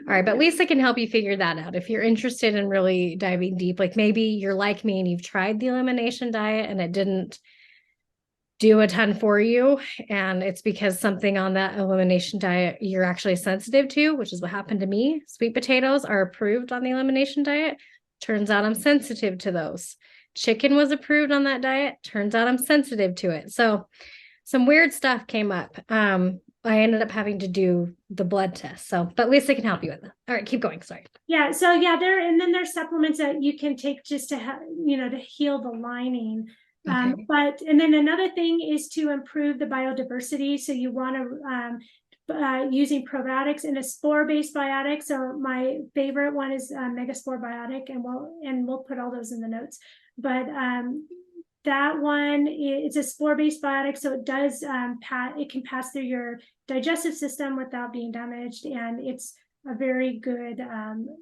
All right. But Lisa can help you figure that out. If you're interested in really diving deep, like maybe you're like me and you've tried the elimination diet and it didn't do a ton for you. And it's because something on that elimination diet you're actually sensitive to, which is what happened to me. Sweet potatoes are approved on the elimination diet. Turns out I'm sensitive to those. Chicken was approved on that diet. Turns out I'm sensitive to it. So some weird stuff came up. I ended up having to do the blood test. So, but Lisa can help you with that. All right, keep going. Sorry. yeah, so yeah, there's supplements that you can take just to to heal the lining. Okay. But and then another thing is to improve the biodiversity. So you want to using probiotics and a spore-based biotic. So my favorite one is Megaspore Biotic, and we'll put all those in the notes. But that one, it's a spore-based biotic, so it does it can pass through your digestive system without being damaged, and it's a very good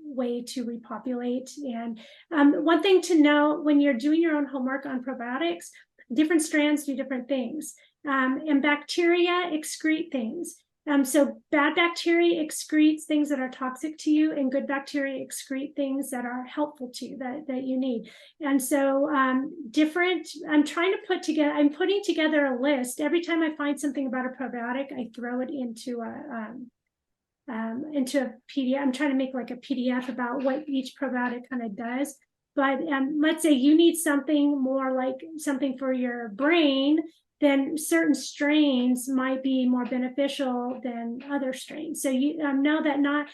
way to repopulate. And one thing to know when you're doing your own homework on probiotics, different strands do different things, and bacteria excrete things. So bad bacteria excretes things that are toxic to you, and good bacteria excrete things that are helpful to you, that you need. And so I'm putting together a list. Every time I find something about a probiotic, I throw it into a PDF. I'm trying to make like a PDF about what each probiotic kind of does. But let's say you need something more like something for your brain, then certain strains might be more beneficial than other strains. So you know that not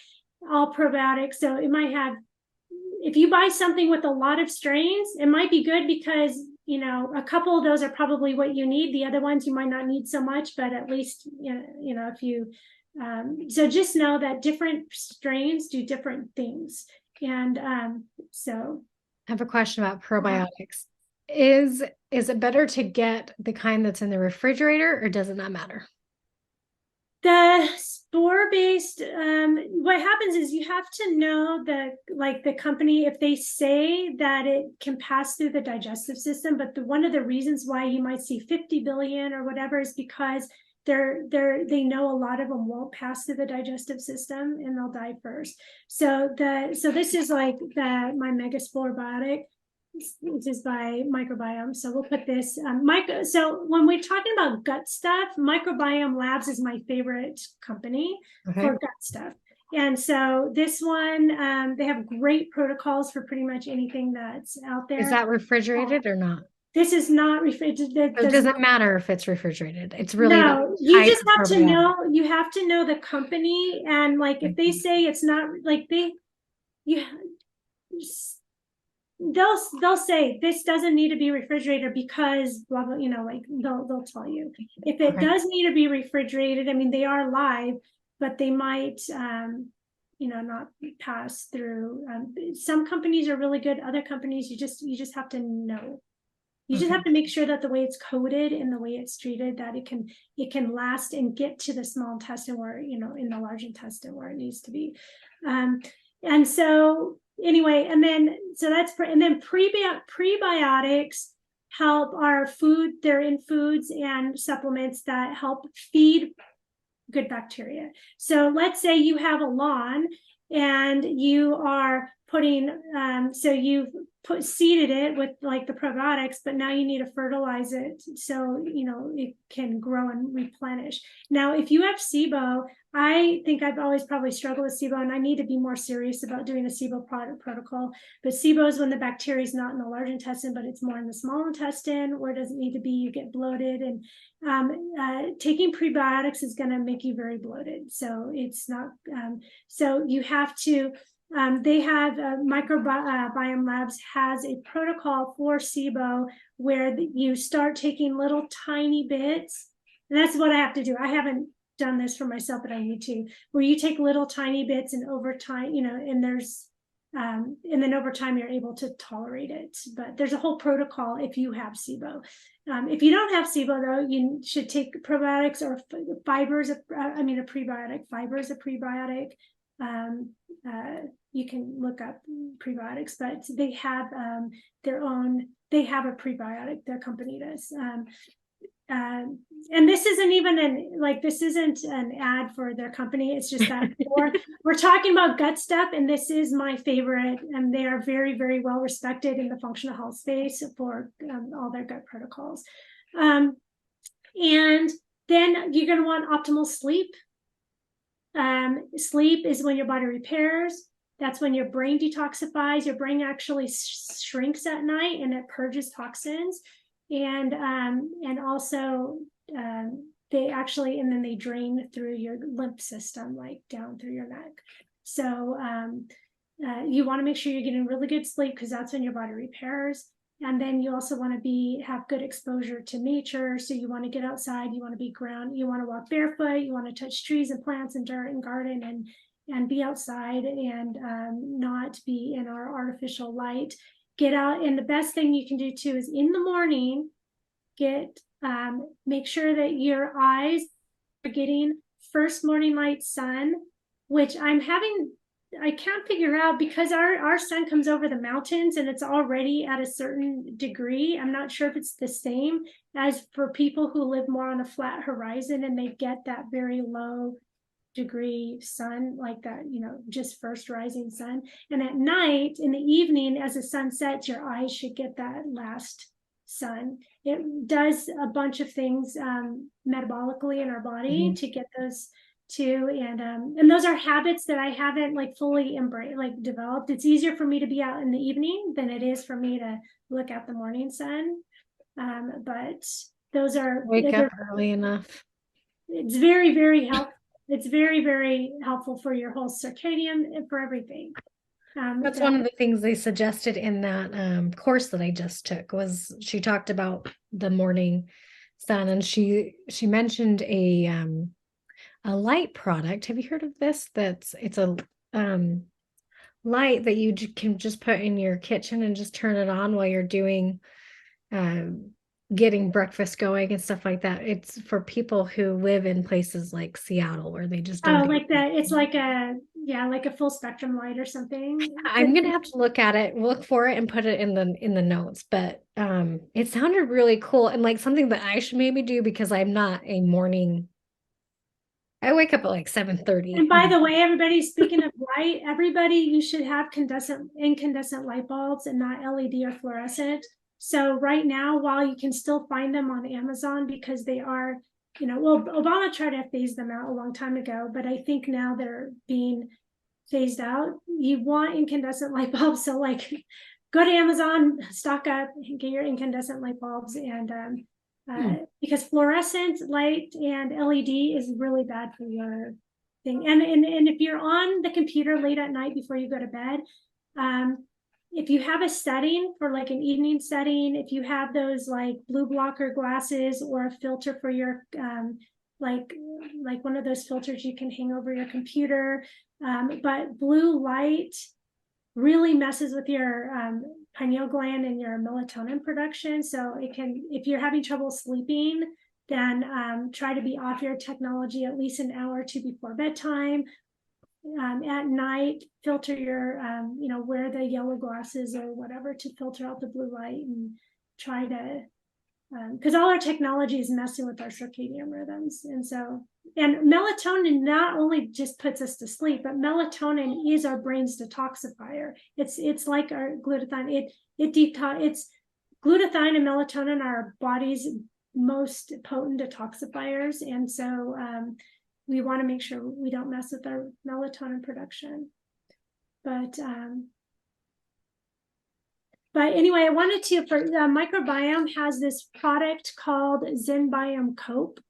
all probiotics. So it might have, if you buy something with a lot of strains, it might be good because a couple of those are probably what you need. The other ones you might not need so much, but at least if you so just know that different strains do different things. And so I have a question about probiotics. Is it better to get the kind that's in the refrigerator or does it not matter? the spore-based, what happens is you have to know the company, if they say that it can pass through the digestive system, but one of the reasons why you might see 50 billion or whatever is because they know a lot of them won't pass through the digestive system and they'll die first. So this is like my Megaspore biotic. This is by Microbiome. So we'll put this so when we're talking about gut stuff, Microbiome Labs is my favorite company Okay. for gut stuff. And so this one, they have great protocols for pretty much anything that's out Is there. that refrigerated or not? This is not refrigerated. That So it does doesn't not. matter if it's refrigerated. It's really the No, you type just of have to probiotic. know. You have to know the company, and like if they say it's not, like you they'll say this doesn't need to be refrigerated because blah blah, like they'll tell you if it Okay. does need to be refrigerated. I mean, they are live, but they might not pass through. Some companies are really good, other companies you just have to know. You just Okay. have to make sure that the way it's coded and the way it's treated, that it can last and get to the small intestine where, in the large intestine where it needs to be. And so anyway, and then so that's and then prebiotics help our food. They're in foods and supplements that help feed good bacteria. So let's say you have a lawn and you are putting, so you've seeded it with like the probiotics, but now you need to fertilize it so it can grow and replenish. Now, if you have SIBO, I think I've always probably struggled with SIBO, and I need to be more serious about doing a SIBO protocol. But SIBO is when the bacteria is not in the large intestine, but it's more in the small intestine where it doesn't need to be. You get bloated, and taking prebiotics is going to make you very bloated. So it's not, so you have to, they have Microbiome Labs has a protocol for SIBO where you start taking little tiny bits. And that's what I have to do. I haven't done this for myself, but I need to, where you take little tiny bits and over time, and and then over time you're able to tolerate it. But there's a whole protocol if you have SIBO. If you don't have SIBO, though, you should take probiotics or fibers. A prebiotic. Fiber is a prebiotic. You can look up prebiotics, but they have their own. They have a prebiotic. Their company does. And this isn't even this isn't an ad for their company. It's just that we're talking about gut stuff, and this is my favorite, and they are very, very well respected in the functional health space for all their gut protocols. And then you're going to want optimal sleep. Sleep is when your body repairs. That's when your brain detoxifies. Your brain actually shrinks at night, and it purges toxins. And also they actually, and then they drain through your lymph system, like down through your neck. So you want to make sure you're getting really good sleep, because that's when your body repairs. And then you also want to have good exposure to nature. So you want to get outside, you want to be ground, you want to walk barefoot, you want to touch trees and plants and dirt and garden, and be outside, and not be in our artificial light. Get out, and the best thing you can do too is in the morning, make sure that your eyes are getting first morning light sun, which I can't figure out, because our sun comes over the mountains and it's already at a certain degree. I'm not sure if it's the same as for people who live more on a flat horizon and they get that very low degree sun, like that, just first rising sun. And at night, in the evening, as the sun sets, your eyes should get that last sun. It does a bunch of things metabolically in our body to get those too. And those are habits that I haven't fully developed. It's easier for me to be out in the evening than it is for me to look at the morning sun. But those are, Wake up early enough. it's very, very helpful. It's very, very helpful for your whole circadian and for everything. That's one of the things they suggested in that course that I just took. Was she talked about the morning sun, and she mentioned a light product. Have you heard of this? It's a light that you can just put in your kitchen and just turn it on while you're doing getting breakfast going and stuff like that. It's for people who live in places like Seattle where they just don't like that. It's like a full spectrum light or something. I'm gonna have to look for it and put it in the notes. But it sounded really cool and like something that I should maybe do, because I'm not a morning I wake up at like 7:30. And by the way, everybody, speaking of light, everybody, you should have incandescent light bulbs and not LED or fluorescent. So right now, while you can still find them on Amazon because they are, well, Obama tried to phase them out a long time ago, but I think now they're being phased out. You want incandescent light bulbs. So like go to Amazon, stock up, get your incandescent light bulbs. And because fluorescent light and LED is really bad for your thing. And if you're on the computer late at night before you go to bed, if you have a setting for like an evening setting, if you have those like blue blocker glasses or a filter for your like one of those filters you can hang over your computer, but blue light really messes with your pineal gland and your melatonin production. So it can, if you're having trouble sleeping, then try to be off your technology at least an hour or two before bedtime. At night, filter your, wear the yellow glasses or whatever to filter out the blue light, and try to, because all our technology is messing with our circadian rhythms. And melatonin not only just puts us to sleep, but melatonin is our brain's detoxifier. It's like our glutathione. It's glutathione and melatonin are our body's most potent detoxifiers. And so we want to make sure we don't mess with our melatonin production. But anyway, I wanted to, for microbiome has this product called ZenBiome Cope.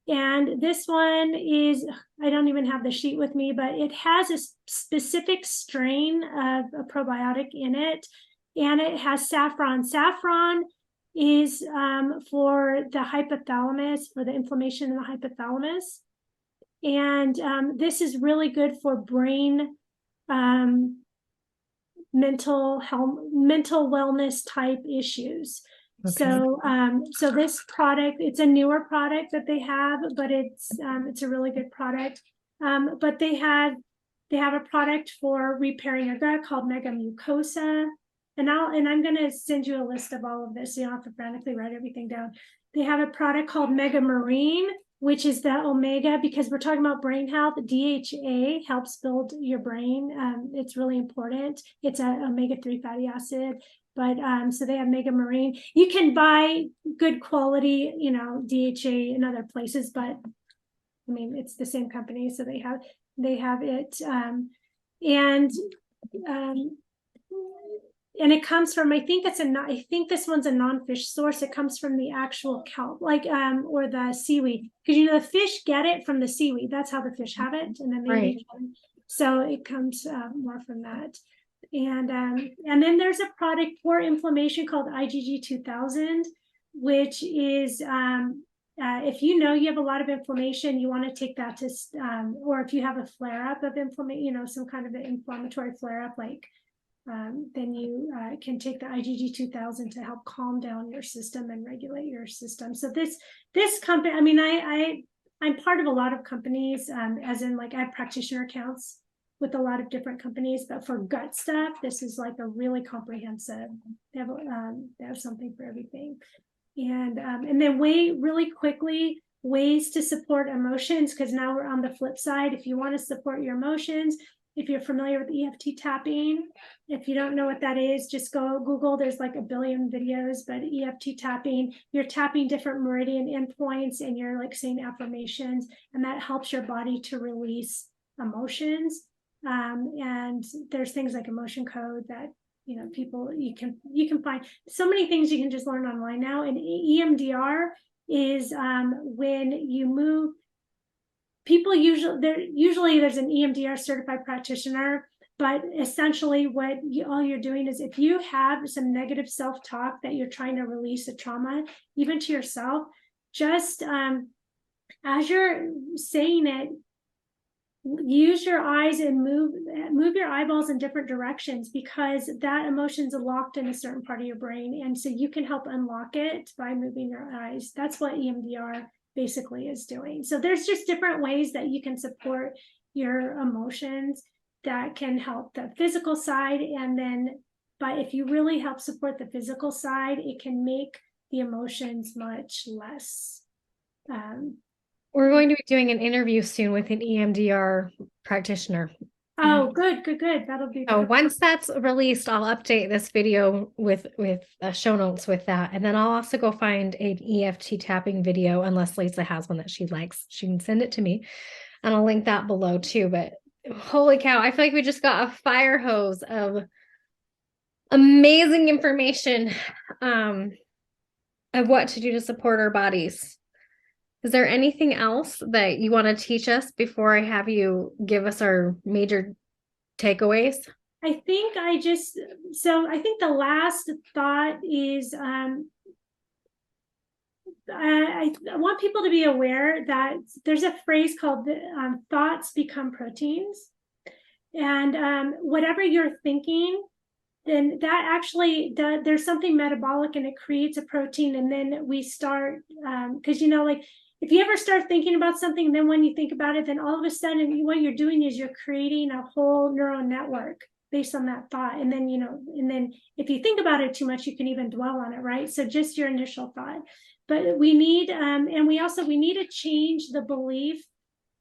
And this one is, I don't even have the sheet with me, but it has a specific strain of a probiotic in it. And it has saffron. Saffron is for the hypothalamus, for the inflammation in the hypothalamus. And this is really good for brain mental health, mental wellness type issues. Okay. So this product, it's a newer product that they have, but it's a really good product. But they have a product for repairing your gut called Mega Mucosa. And I'm going to send you a list of all of this. So you don't have to frantically write everything down. They have a product called Mega Marine, which is the omega, because we're talking about brain health. DHA helps build your brain. It's really important. It's an omega-3 fatty acid. But so they have Mega Marine. You can buy good quality, DHA in other places, but I mean, it's the same company, so they have it. And it comes from, I think this one's a non-fish source. It comes from the actual kelp, like or the seaweed, because the fish get it from the seaweed. That's how the fish have it, and then they eat it. So it comes more from that. And then there's a product for inflammation called IgG 2000, which is if you have a lot of inflammation, you want to take that to, or if you have a flare up of inflammation, some kind of an inflammatory flare up, like. Then you can take the IgG 2000 to help calm down your system and regulate your system. So this company, I mean, I'm part of a lot of companies, as in like I have practitioner accounts with a lot of different companies, but for gut stuff, this is like a really comprehensive. They have something for everything, and then really quickly ways to support emotions, because now we're on the flip side. If you want to support your emotions. If you're familiar with EFT tapping, if you don't know what that is, just go Google. There's like a billion videos, but EFT tapping, you're tapping different meridian endpoints and you're like saying affirmations, and that helps your body to release emotions. And there's things like emotion code that people you can find so many things you can just learn online now. And EMDR is when you move. People usually there's an EMDR certified practitioner, but essentially all you're doing is if you have some negative self-talk that you're trying to release a trauma, even to yourself, just as you're saying it, use your eyes and move your eyeballs in different directions, because that emotion's locked in a certain part of your brain. And so you can help unlock it by moving your eyes. That's what EMDR basically is doing. So there's just different ways that you can support your emotions that can help the physical side. But if you really help support the physical side, it can make the emotions much less We're going to be doing an interview soon with an EMDR practitioner. Oh, good, good, good. That'll be So perfect. once that's released, I'll update this video with show notes with that, and then I'll also go find an EFT tapping video. Unless Lisa has one that she likes, she can send it to me, and I'll link that below too. But holy cow, I feel like we just got a fire hose of amazing information um, of what to do to support our bodies. Is there anything else that you want to teach us before I have you give us our major takeaways? I think the last thought is I want people to be aware that there's a phrase called thoughts become proteins. And whatever you're thinking, then that actually there's something metabolic and it creates a protein. And then we start, because, like if you ever start thinking about something, and then when you think about it, then all of a sudden what you're doing is you're creating a whole neural network based on that thought. And then, and then if you think about it too much, you can even dwell on it, right? So just your initial thought. But we need, and we need to change the belief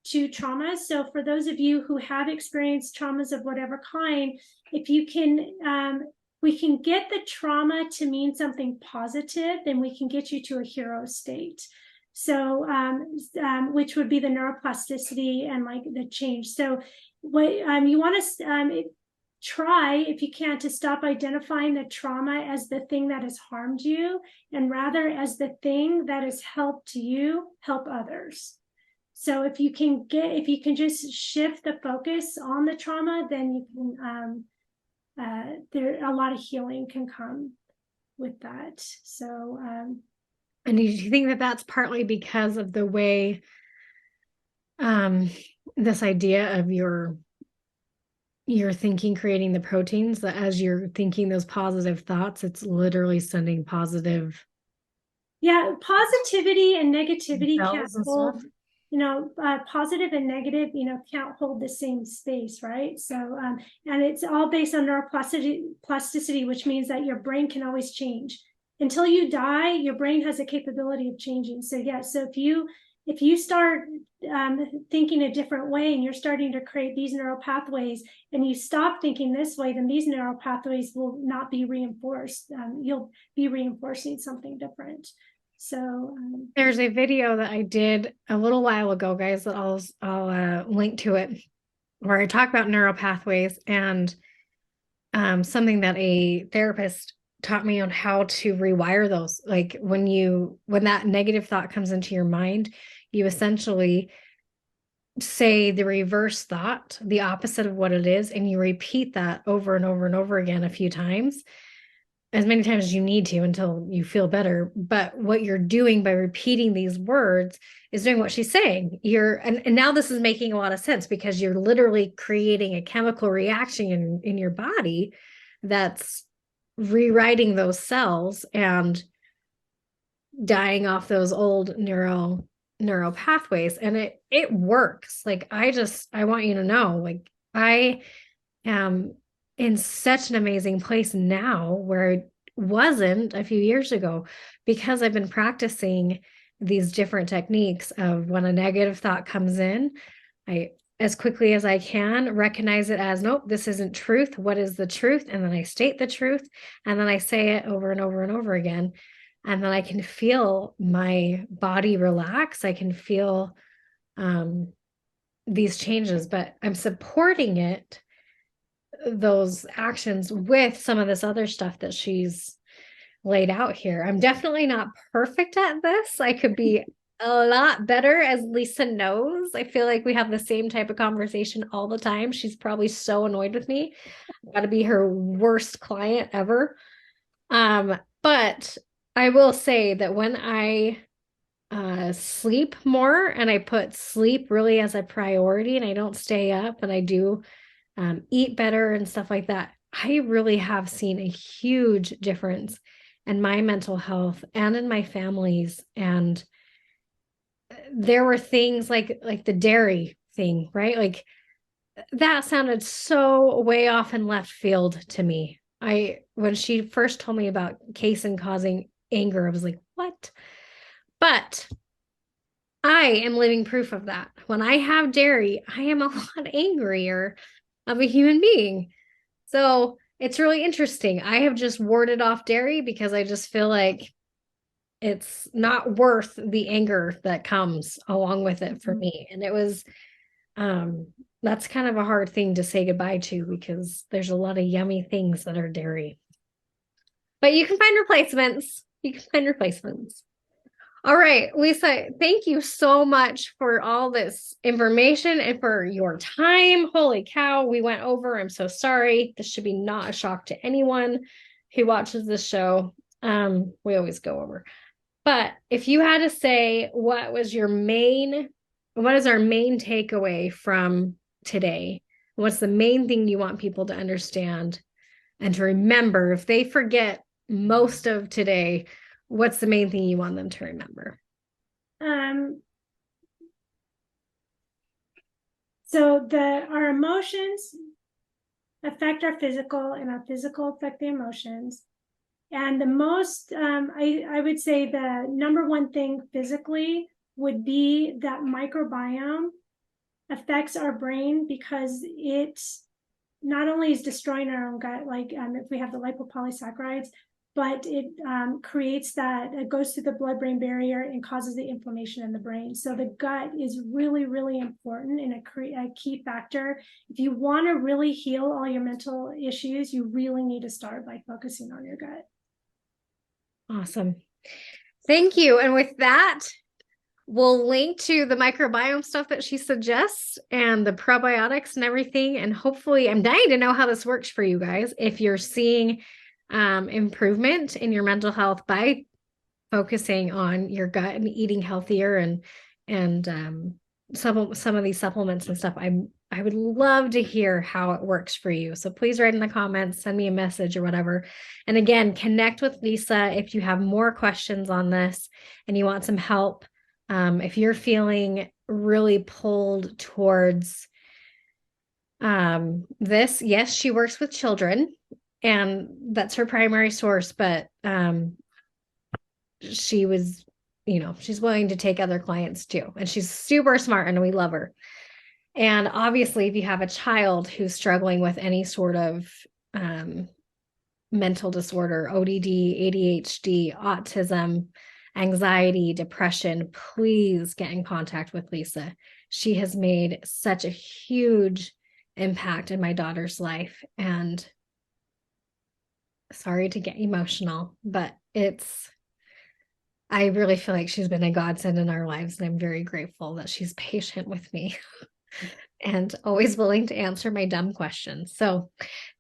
to trauma. So for those of you who have experienced traumas of whatever kind, if you can, we can get the trauma to mean something positive, then we can get you to a hero state. So, which would be the neuroplasticity and like the change. So what you want to try, if you can, to stop identifying the trauma as the thing that has harmed you, and rather as the thing that has helped you help others. So if you can just shift the focus on the trauma, then you can, there a lot of healing can come with that. So, And do you think that that's partly because of the way this idea of your thinking creating the proteins, that as you're thinking those positive thoughts, it's literally sending positive yeah, positivity and negativity can't cells and stuff? hold, positive and negative, can't hold the same space, right? So, and it's all based on neuroplasticity, which means that your brain can always change. Until you die, your brain has a capability of changing. So yeah, so if you start thinking a different way and you're starting to create these neural pathways, and you stop thinking this way, then these neural pathways will not be reinforced. You'll be reinforcing something different. So There's a video that I did a little while ago, guys, that I'll link to it, where I talk about neural pathways and something that a therapist taught me on how to rewire those. Like when that negative thought comes into your mind, you essentially say the reverse thought, the opposite of what it is, and you repeat that over and over and over again a few times, as many times as you need to until you feel better. But what you're doing by repeating these words is doing what she's saying. And now this is making a lot of sense, because you're literally creating a chemical reaction in your body that's rewriting those cells and dying off those old neural pathways, and it works. Like I want you to know, like I am in such an amazing place now where it wasn't a few years ago, because I've been practicing these different techniques of when a negative thought comes in, I, as quickly as I can, recognize it as, nope, this isn't truth. What is the truth? And then I state the truth, and then I say it over and over and over again. And then I can feel my body relax. I can feel these changes, but I'm supporting those actions with some of this other stuff that she's laid out here. I'm definitely not perfect at this. I could be a lot better, as Lisa knows. I feel like we have the same type of conversation all the time. She's probably so annoyed with me. I've got to be her worst client ever. But I will say that when I sleep more, and I put sleep really as a priority, and I don't stay up, and I do eat better and stuff like that, I really have seen a huge difference in my mental health and in my family's. And there were things like the dairy thing, right? Like that sounded so way off in left field to me. When she first told me about casein causing anger, I was like, what? But I am living proof of that. When I have dairy, I am a lot angrier of a human being. So it's really interesting. I have just warded off dairy because I just feel like it's not worth the anger that comes along with it for me. And it was um that's kind of a hard thing to say goodbye to because there's a lot of yummy things that are dairy. But you can find replacements. You can find replacements. All right, Lisa, thank you so much for all this information and for your time. Holy cow, we went over. I'm so sorry. This should be not a shock to anyone who watches this show. We always go over. But if you had to say what is our main takeaway from today? What's the main thing you want people to understand and to remember if they forget most of today? What's the main thing you want them to remember? So our emotions affect our physical, and our physical affect the emotions. And the most, I would say the number one thing physically would be that microbiome affects our brain because it not only is destroying our own gut, like if we have the lipopolysaccharides, but it creates that, it goes through the blood-brain barrier and causes the inflammation in the brain. So the gut is really, really important and a key factor. If you want to really heal all your mental issues, you really need to start by focusing on your gut. Awesome. Thank you. And with that, we'll link to the microbiome stuff that she suggests and the probiotics and everything. And hopefully, I'm dying to know how this works for you guys. If you're seeing improvement in your mental health by focusing on your gut and eating healthier and some of these supplements and stuff, I would love to hear how it works for you. So please write in the comments, send me a message or whatever. And again, connect with Lisa if you have more questions on this and you want some help. If you're feeling really pulled towards this, yes, she works with children and that's her primary source, but she was, she's willing to take other clients too. And she's super smart and we love her. And obviously, if you have a child who's struggling with any sort of mental disorder, ODD, ADHD, autism, anxiety, depression, please get in contact with Lisa. She has made such a huge impact in my daughter's life. And sorry to get emotional, but I really feel like she's been a godsend in our lives. And I'm very grateful that she's patient with me and always willing to answer my dumb questions. So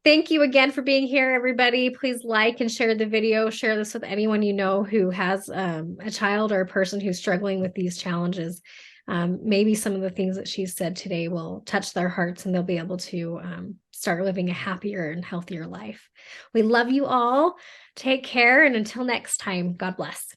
thank you again for being here, everybody. Please like and share the video. Share this with anyone you know who has a child or a person who's struggling with these challenges. Maybe some of the things that she said today will touch their hearts and they'll be able to start living a happier and healthier life. We love you all. Take care. And until next time, God bless.